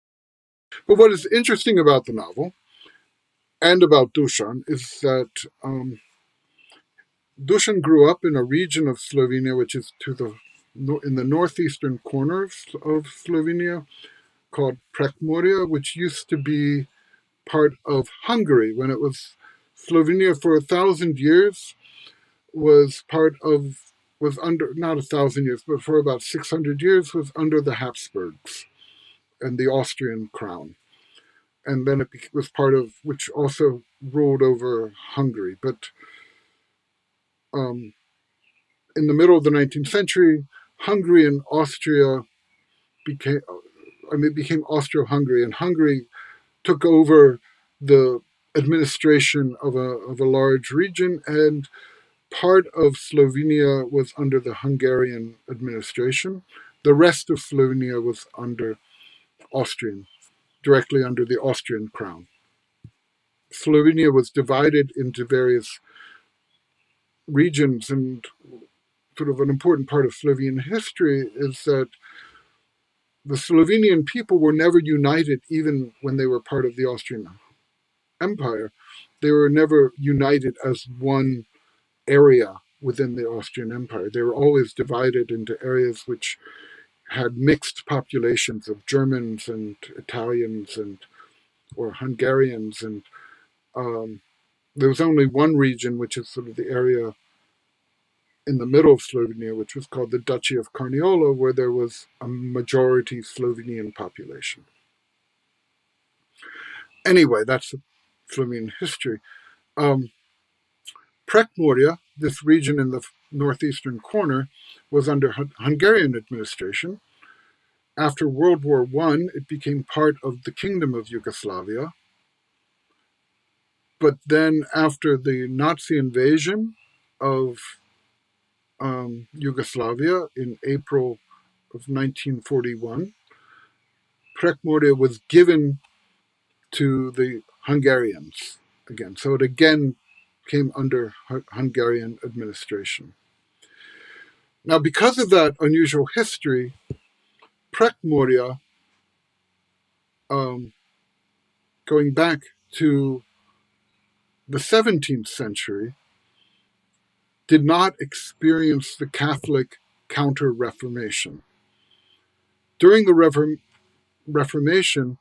But what is interesting about the novel and about Dušan is that Dušan grew up in a region of Slovenia which is in the northeastern corner of Slovenia, called Prekmurje, which used to be part of Hungary when it was Slovenia for 1,000 years. Was under, not 1,000 years, but for about 600 years was under the Habsburgs and the Austrian crown. And then it was part of, which also ruled over Hungary. But in the middle of the 19th century, Hungary and Austria became Austro-Hungary, and Hungary took over the administration of a large region, and part of Slovenia was under the Hungarian administration. The rest of Slovenia was under Austrian, directly under the Austrian crown. Slovenia was divided into various regions, and sort of an important part of Slovenian history is that the Slovenian people were never united, even when they were part of the Austrian Empire. They were never united as one area within the Austrian Empire. They were always divided into areas which had mixed populations of Germans and Italians or Hungarians, and there was only one region, which is sort of the area in the middle of Slovenia, which was called the Duchy of Carniola, where there was a majority Slovenian population. Anyway, that's Slovenian history. Prekmurje, this region in the northeastern corner, was under Hungarian administration. After World War I, it became part of the Kingdom of Yugoslavia. But then after the Nazi invasion of Yugoslavia in April of 1941, Prekmurje was given to the Hungarians again. So it again came under Hungarian administration. Now, because of that unusual history, Prekmurje, going back to the 17th century, did not experience the Catholic Counter-Reformation. During the Reformation,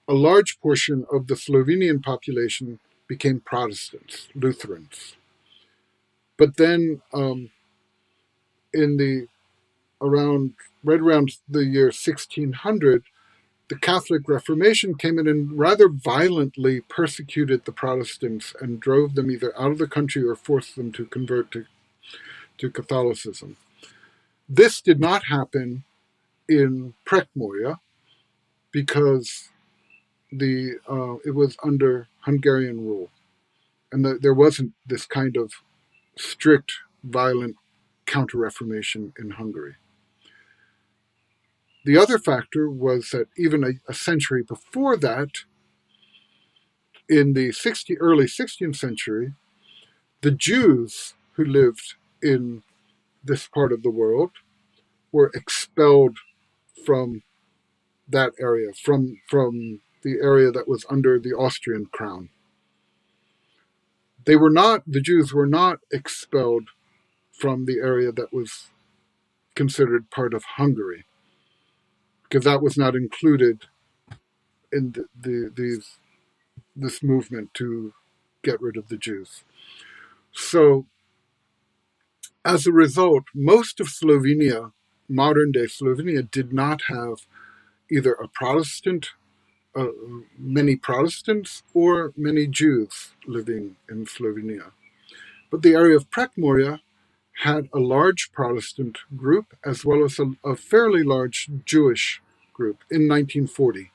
a large portion of the Slovenian population became Protestants, Lutherans. But then right around the year 1600, the Catholic Reformation came in and rather violently persecuted the Protestants and drove them either out of the country or forced them to convert to Catholicism. This did not happen in Prekmurje because it was under Hungarian rule, and there wasn't this kind of strict, violent counter-reformation in Hungary. The other factor was that even a century before that, in the early 16th century, the Jews who lived in this part of the world were expelled from that area, from the area that was under the Austrian crown. The Jews were not expelled from the area that was considered part of Hungary, because that was not included in this movement to get rid of the Jews. So, as a result, most of Slovenia, modern-day Slovenia, did not have either a Protestant, many Protestants, or many Jews living in Slovenia. But the area of Prekmurje had a large Protestant group as well as a fairly large Jewish group in 1940.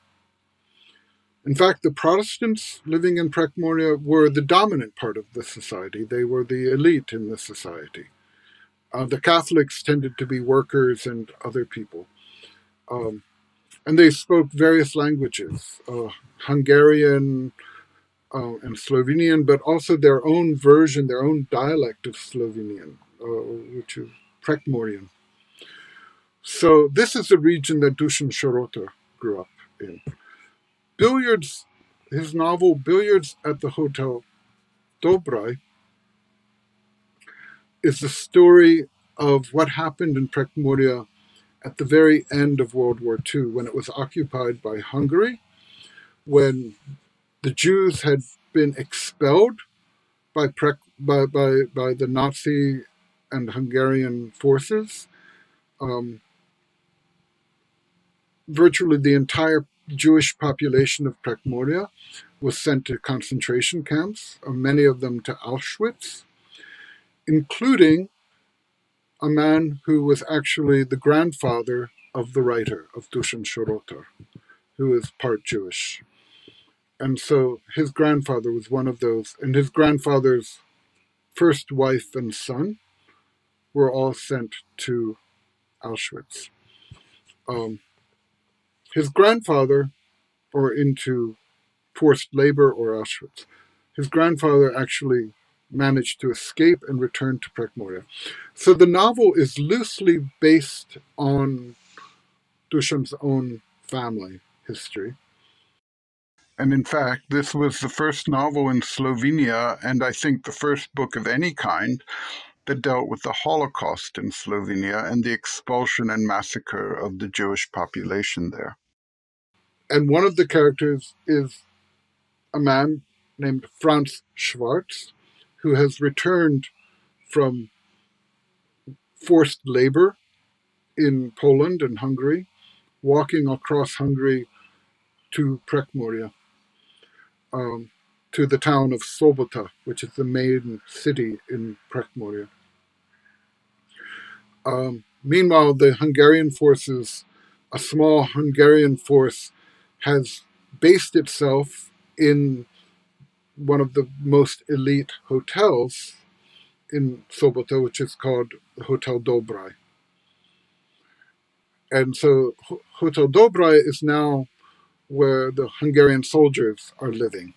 In fact, the Protestants living in Prekmurje were the dominant part of the society. They were the elite in the society. The Catholics tended to be workers and other people. And they spoke various languages, Hungarian and Slovenian, but also their own version, their own dialect of Slovenian, which is Prekmurjan. So this is the region that Dušan Šarotar grew up in. Billiards, his novel Billiards at the Hotel Dobray, is the story of what happened in Prekmurje at the very end of World War II, when it was occupied by Hungary, when the Jews had been expelled by the Nazi and Hungarian forces. Virtually the entire Jewish population of Prekmurje was sent to concentration camps, many of them to Auschwitz, including a man who was actually the grandfather of the writer, of Dušan Šarotar, who is part Jewish. And so his grandfather was one of those, and his grandfather's first wife and son were all sent to Auschwitz. His grandfather, or into forced labor or Auschwitz, his grandfather actually managed to escape and return to Prekmurje. So the novel is loosely based on Dušan's own family history. And in fact, this was the first novel in Slovenia, and I think the first book of any kind, that dealt with the Holocaust in Slovenia and the expulsion and massacre of the Jewish population there. And one of the characters is a man named Franz Schwarz, who has returned from forced labor in Poland and Hungary, walking across Hungary to Prekmurje, to the town of Sobota, which is the main city in Prekmurje. Meanwhile, the Hungarian forces, a small Hungarian force, has based itself in one of the most elite hotels in Sobota, which is called Hotel Dobray. And so Hotel Dobray is now where the Hungarian soldiers are living.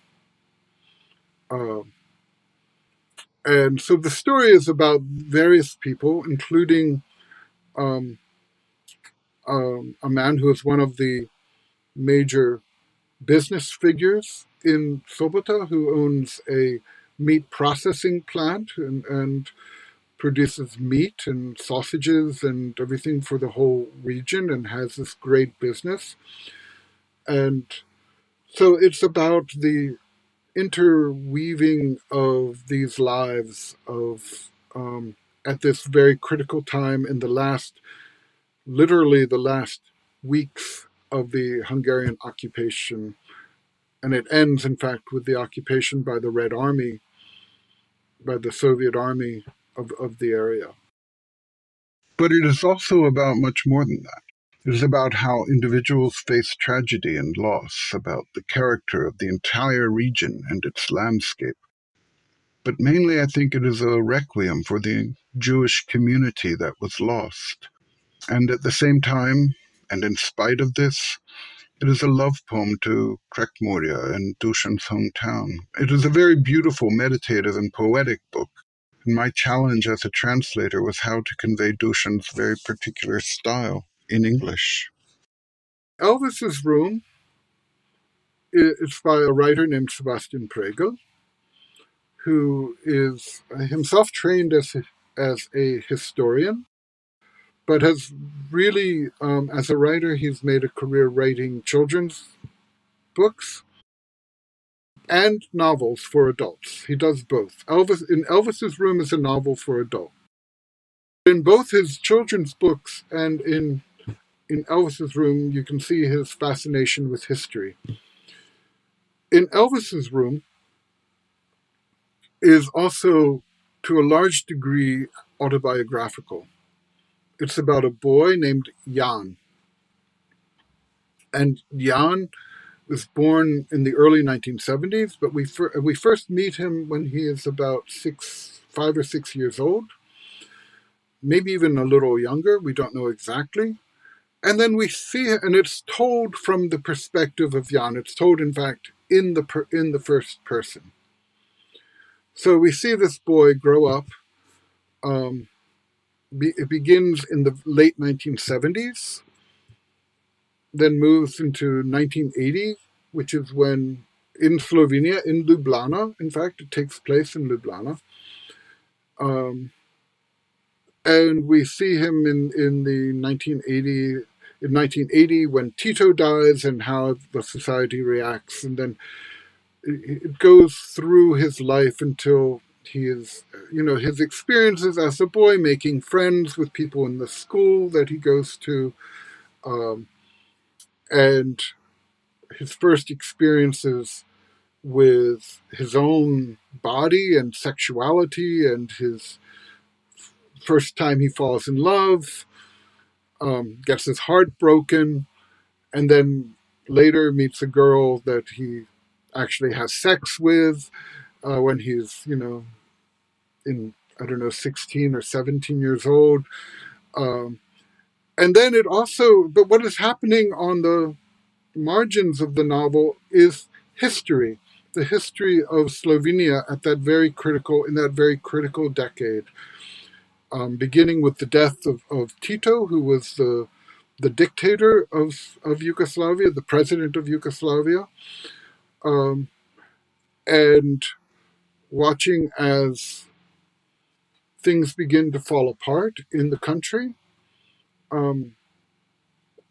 And so the story is about various people, including a man who is one of the major business figures in Sobota, who owns a meat processing plant and produces meat and sausages and everything for the whole region, and has this great business. And so it's about the interweaving of these lives of at this very critical time in literally the last weeks of the Hungarian occupation. And it ends, in fact, with the occupation by the Red Army, by the Soviet army of the area. But it is also about much more than that. It is about how individuals face tragedy and loss, about the character of the entire region and its landscape. But mainly, I think it is a requiem for the Jewish community that was lost. And at the same time, and in spite of this, It is a love poem to Krekmoria and Dušan's hometown. It is a very beautiful, meditative, and poetic book. And my challenge as a translator was how to convey Dušan's very particular style in English. Elvis's Room is by a writer named Sebastijan Pregelj, who is himself trained as a historian, but has really, as a writer, he's made a career writing children's books and novels for adults. He does both. Elvis's Room is a novel for adults. In both his children's books and in Elvis's Room, you can see his fascination with history. In Elvis's Room is also, to a large degree, autobiographical. It's about a boy named Jan. And Jan was born in the early 1970s, but we first meet him when he is about 5 or 6 years old, maybe even a little younger. We don't know exactly. And then we see it, and it's told from the perspective of Jan. It's told, in fact, in the first person. So we see this boy grow up. It begins in the late 1970s, then moves into 1980, which is when, in Slovenia, in Ljubljana, in fact, it takes place in Ljubljana. And we see him in the 1980 when Tito dies and how the society reacts. And then it goes through his life until he is, his experiences as a boy, making friends with people in the school that he goes to, and his first experiences with his own body and sexuality, and his first time he falls in love, gets his heart broken, and then later meets a girl that he actually has sex with when he's, in, 16 or 17 years old. And then but what is happening on the margins of the novel is history, the history of Slovenia in that very critical decade, beginning with the death of Tito, who was the dictator of Yugoslavia, the president of Yugoslavia, and watching as things begin to fall apart in the country,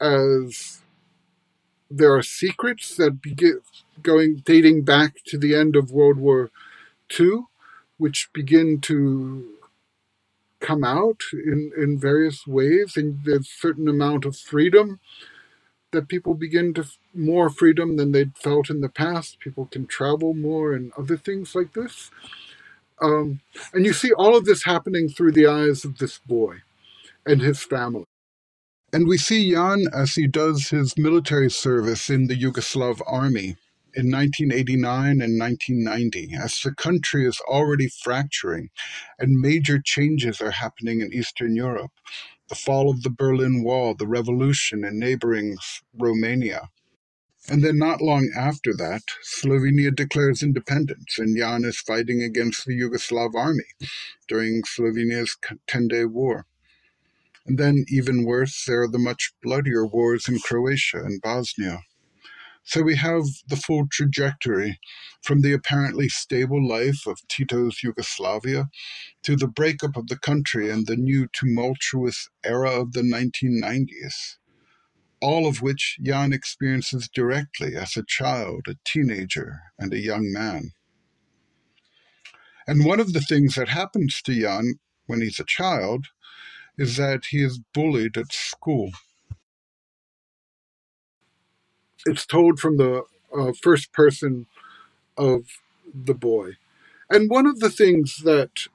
as there are secrets that dating back to the end of World War II, which begin to come out in various ways, and there's a certain amount of freedom that people more freedom than they'd felt in the past. People can travel more and other things like this. And you see all of this happening through the eyes of this boy and his family. And we see Jan as he does his military service in the Yugoslav army in 1989 and 1990, as the country is already fracturing and major changes are happening in Eastern Europe. The fall of the Berlin Wall, the revolution in neighboring Romania. And then not long after that, Slovenia declares independence, and Jan is fighting against the Yugoslav army during Slovenia's 10-day war. And then, even worse, there are the much bloodier wars in Croatia and Bosnia. So we have the full trajectory from the apparently stable life of Tito's Yugoslavia to the breakup of the country and the new tumultuous era of the 1990s, all of which Jan experiences directly as a child, a teenager, and a young man. And one of the things that happens to Jan when he's a child is that he is bullied at school. It's told from the first person of the boy. And one of the things that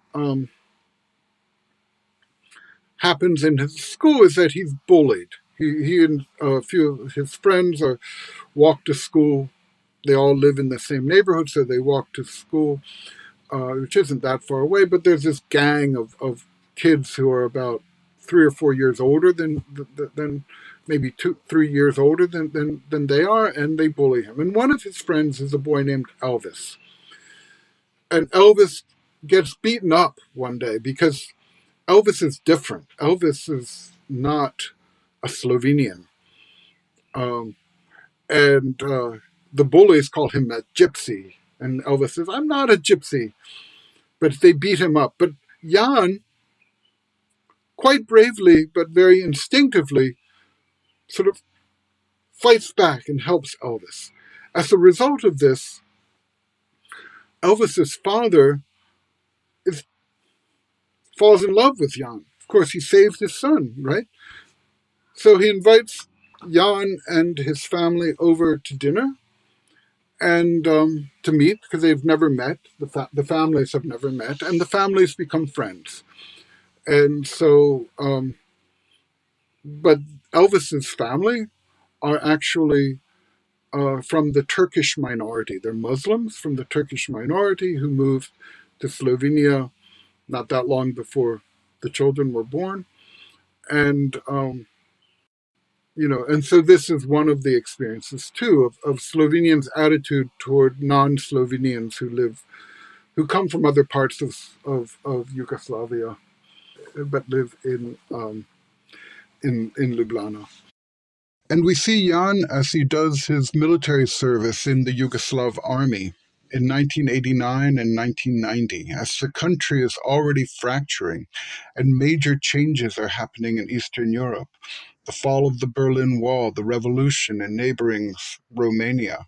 happens in his school is that he's bullied. He and a few of his friends walk to school. They all live in the same neighborhood, so they walk to school, which isn't that far away. But there's this gang of kids who are about 3 or 4 years older than maybe 2-3 years older than they are, and they bully him. And one of his friends is a boy named Elvis. And Elvis gets beaten up one day because Elvis is different. Elvis is not a Slovenian. The bullies call him a gypsy. And Elvis says, I'm not a gypsy. But they beat him up. But Jan, quite bravely, but very instinctively, sort of fights back and helps Elvis. As a result of this, Elvis's father falls in love with Jan. Of course, he saved his son, right? So he invites Jan and his family over to dinner and to meet, because they've never met. The families have never met, and the families become friends. And so, but Elvis's family are actually from the Turkish minority. They're Muslims from the Turkish minority who moved to Slovenia not that long before the children were born. And, and so this is one of the experiences, too, of Slovenians' attitude toward non-Slovenians who come from other parts of Yugoslavia, but live in Ljubljana. And we see Jan as he does his military service in the Yugoslav army in 1989 and 1990, as the country is already fracturing and major changes are happening in Eastern Europe. The fall of the Berlin Wall, the revolution in neighboring Romania.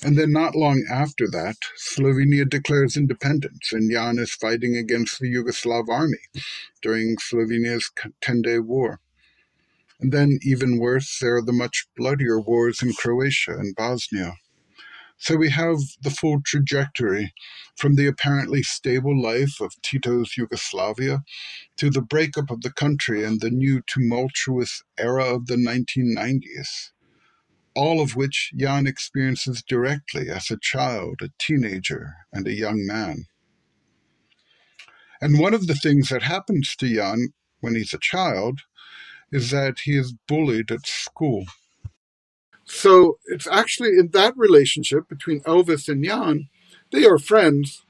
And then not long after that, Slovenia declares independence, and Jan is fighting against the Yugoslav army during Slovenia's 10-day war. And then, even worse, there are the much bloodier wars in Croatia and Bosnia. So we have the full trajectory from the apparently stable life of Tito's Yugoslavia to the breakup of the country and the new tumultuous era of the 1990s, all of which Jan experiences directly as a child, a teenager, and a young man. And one of the things that happens to Jan when he's a child is that he is bullied at school. So it's actually in that relationship between Elvis and Jan, they are friends,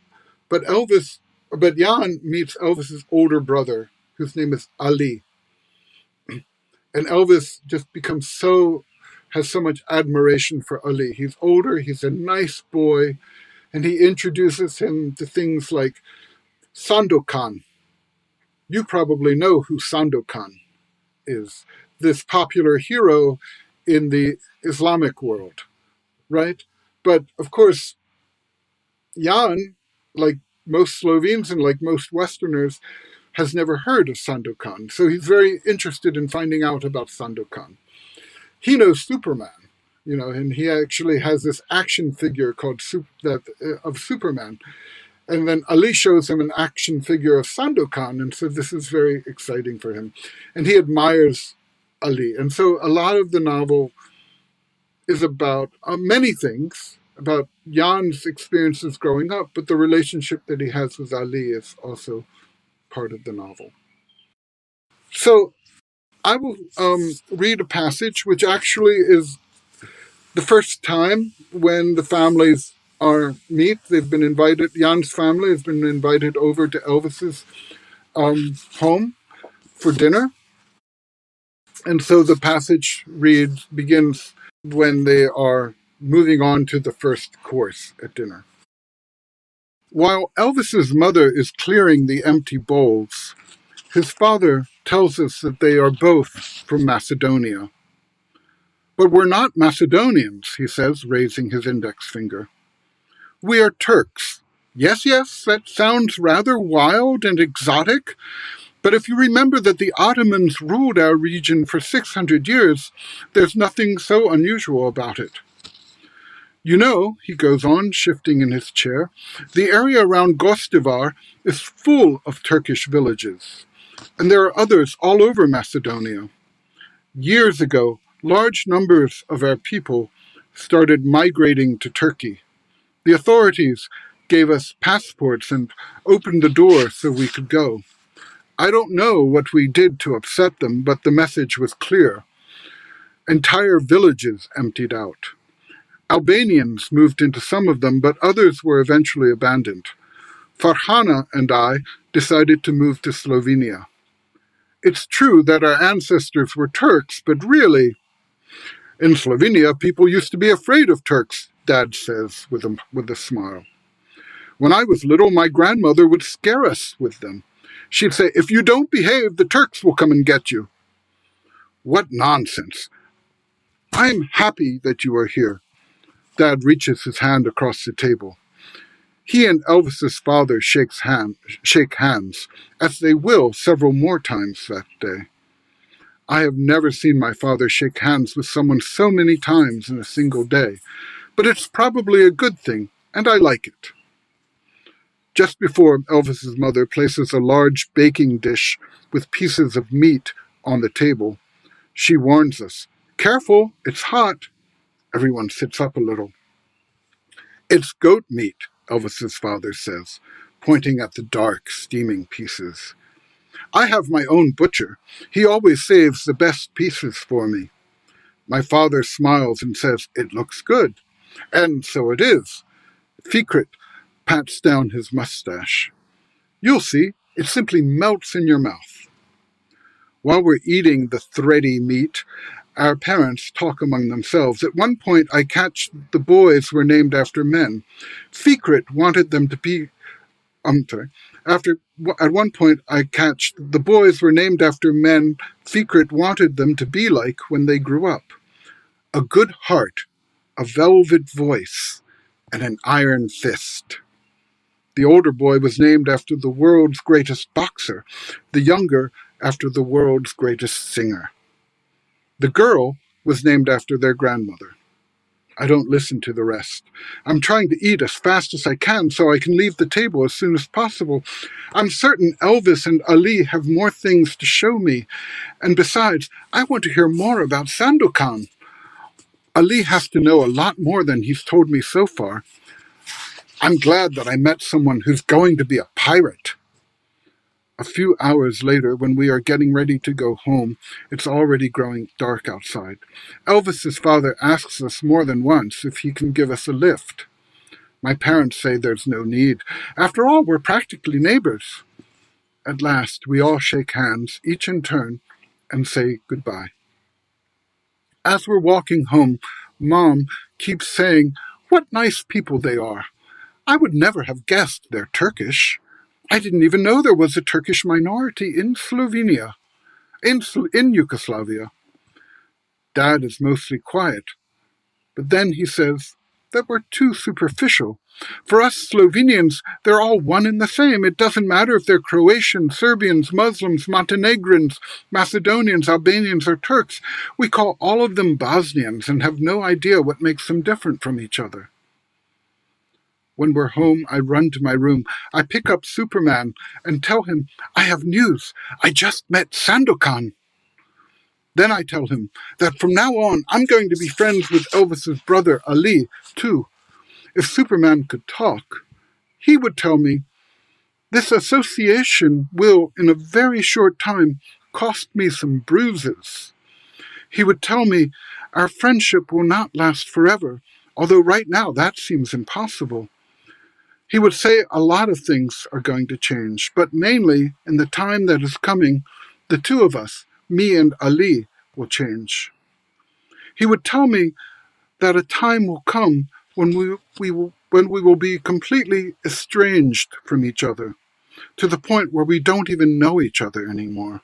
but Jan meets Elvis's older brother, whose name is Ali. And Elvis just has so much admiration for Ali. He's older, he's a nice boy, and he introduces him to things like Sandokan. You probably know who Sandokan is, this popular hero in the Islamic world, right? But of course, Jan, like most Slovenes and like most Westerners, has never heard of Sandokan. So he's very interested in finding out about Sandokan. He knows Superman, and he actually has this action figure called of Superman. And then Ali shows him an action figure of Sandokan, and so this is very exciting for him. And he admires Ali. And so a lot of the novel is about many things, about Jan's experiences growing up, but the relationship that he has with Ali is also part of the novel. So I will read a passage which actually is the first time when the families meet. They've been invited, Jan's family has been invited over to Elvis's home for dinner. And so the passage begins when they are moving on to the first course at dinner. While Elvis's mother is clearing the empty bowls, his father tells us that they are both from Macedonia. But we're not Macedonians, he says, raising his index finger. We are Turks. Yes, that sounds rather wild and exotic, but if you remember that the Ottomans ruled our region for 600 years, there's nothing so unusual about it. You know, he goes on, shifting in his chair, the area around Gostivar is full of Turkish villages, and there are others all over Macedonia. Years ago, large numbers of our people started migrating to Turkey. The authorities gave us passports and opened the door so we could go. I don't know what we did to upset them, but the message was clear. Entire villages emptied out. Albanians moved into some of them, but others were eventually abandoned. Farhana and I decided to move to Slovenia. It's true that our ancestors were Turks, but really, in Slovenia, people used to be afraid of Turks, Dad says with a smile. When I was little, my grandmother would scare us with them. She'd say, "If you don't behave, the Turks will come and get you." What nonsense. I'm happy that you are here. Dad reaches his hand across the table. He and Elvis's father shake hands, as they will several more times that day. I have never seen my father shake hands with someone so many times in a single day, but it's probably a good thing, and I like it. Just before Elvis's mother places a large baking dish with pieces of meat on the table, she warns us, "Careful, it's hot." Everyone sits up a little. "It's goat meat," Elvis's father says, pointing at the dark, steaming pieces. "I have my own butcher. He always saves the best pieces for me." My father smiles and says, "It looks good." And so it is. Fikret pats down his mustache. "You'll see, it simply melts in your mouth." While we're eating the thready meat, our parents talk among themselves. At one point, I catch the boys were named after men. Fikret wanted them to be... At one point, I catch the boys were named after men Fikret wanted them to be like when they grew up. A good heart, a velvet voice, and an iron fist. The older boy was named after the world's greatest boxer, the younger after the world's greatest singer. The girl was named after their grandmother. I don't listen to the rest. I'm trying to eat as fast as I can so I can leave the table as soon as possible. I'm certain Elvis and Ali have more things to show me. And besides, I want to hear more about Sandokan. Ali has to know a lot more than he's told me so far. I'm glad that I met someone who's going to be a pirate. A few hours later, when we are getting ready to go home, it's already growing dark outside. Elvis's father asks us more than once if he can give us a lift. My parents say there's no need. After all, we're practically neighbors. At last, we all shake hands, each in turn, and say goodbye. As we're walking home, Mom keeps saying, "What nice people they are. I would never have guessed they're Turkish. I didn't even know there was a Turkish minority in Slovenia, in Yugoslavia." Dad is mostly quiet, but then he says that we're too superficial. For us Slovenians, they're all one and the same. It doesn't matter if they're Croatians, Serbians, Muslims, Montenegrins, Macedonians, Albanians, or Turks. We call all of them Bosnians and have no idea what makes them different from each other. When we're home, I run to my room. I pick up Superman and tell him, "I have news. I just met Sandokan." Then I tell him that from now on, I'm going to be friends with Elvis's brother, Ali, too. If Superman could talk, he would tell me, "This association will, in a very short time, cost me some bruises." He would tell me, "Our friendship will not last forever, although right now that seems impossible." He would say a lot of things are going to change, but mainly, in the time that is coming, the two of us, me and Ali, will change. He would tell me that a time will come when we will be completely estranged from each other, to the point where we don't even know each other anymore.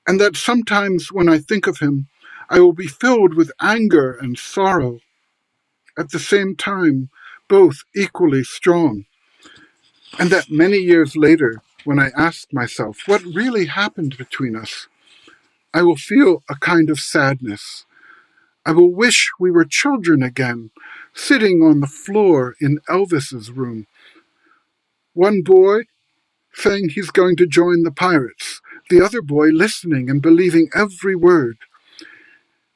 And that sometimes when I think of him, I will be filled with anger and sorrow. At the same time, both equally strong. And that many years later, when I ask myself what really happened between us, I will feel a kind of sadness. I will wish we were children again, sitting on the floor in Elvis's room. One boy saying he's going to join the pirates, the other boy listening and believing every word.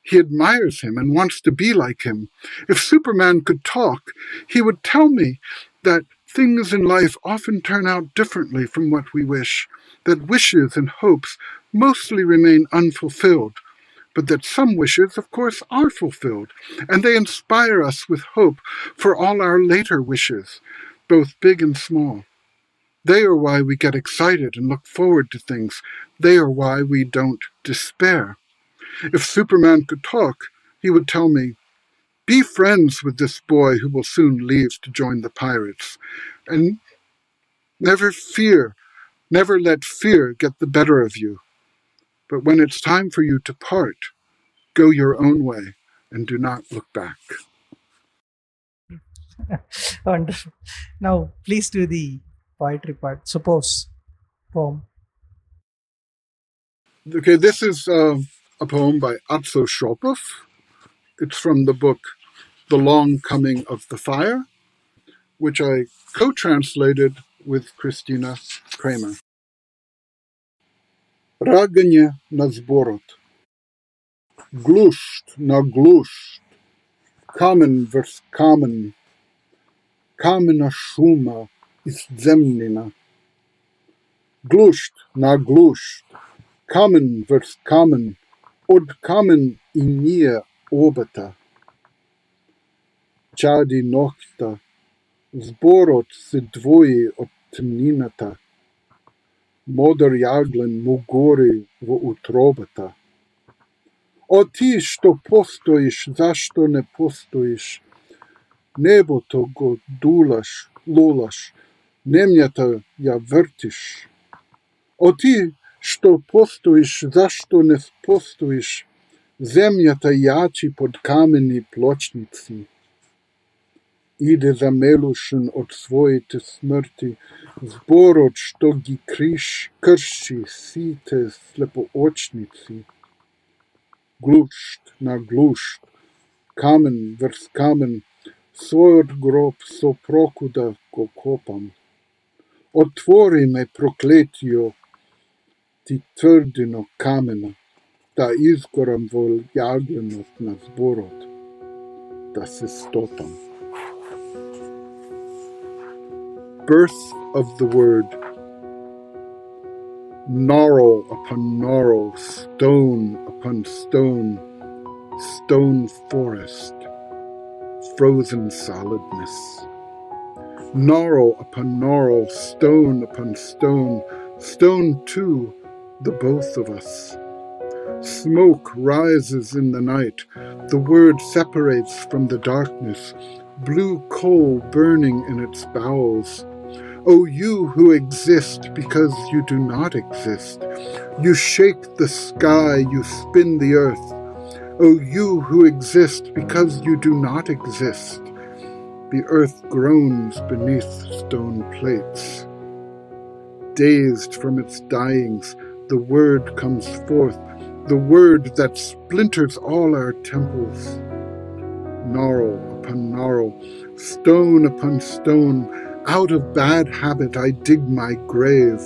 He admires him and wants to be like him. If Superman could talk, he would tell me that things in life often turn out differently from what we wish, that wishes and hopes mostly remain unfulfilled, but that some wishes, of course, are fulfilled, and they inspire us with hope for all our later wishes, both big and small. They are why we get excited and look forward to things. They are why we don't despair. If Superman could talk, he would tell me, "Be friends with this boy who will soon leave to join the pirates, and never let fear get the better of you. But when it's time for you to part, go your own way and do not look back." Wonderful. Now, please do the poetry part. Suppose poem. Okay, this is a poem by Aco Šopov. It's from the book The Long Coming of the Fire, which I co-translated with Christina Kramer. Raganje na zborot. Glusht na glusht. Kamen vers kamen. Kamena šuma iz zemljina. Glusht na glusht. Kamen vers kamen. Od kamen I nije obata. Čadi nohta. Zborot se dvoji od temninata. Modar jaglen mu gori v utrobata. O ti, što postojiš, zašto ne postojiš? Nebo to go dulaš, lulaš, nemljata ja vrtiš. O ti, što postojiš, zašto ne postojiš? Zemljata jači pod kameni pločnici. Ide zamelušen od svojite smrti, zborot što gi krši site slepoočnici. Glušt na glušt, kamen vers kamen, svoj grob soprokuda go kopam. Otvori me prokletijo, ti tvrdino kamena, da izgoram vol jaglenost na zborot, da se stopam. Birth of the word. Gnarl upon gnarl, stone upon stone, stone forest, frozen solidness. Gnarl upon gnarl, stone upon stone, stone too, the both of us. Smoke rises in the night, the word separates from the darkness, blue coal burning in its bowels. O you who exist because you do not exist, you shake the sky, you spin the earth. O you who exist because you do not exist, the earth groans beneath stone plates. Dazed from its dyings, the word comes forth, the word that splinters all our temples. Gnarl upon gnarl, stone upon stone, out of bad habit I dig my grave.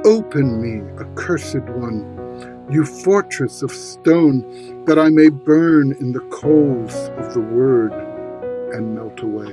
Open me, accursed one, you fortress of stone, that I may burn in the coals of the word and melt away.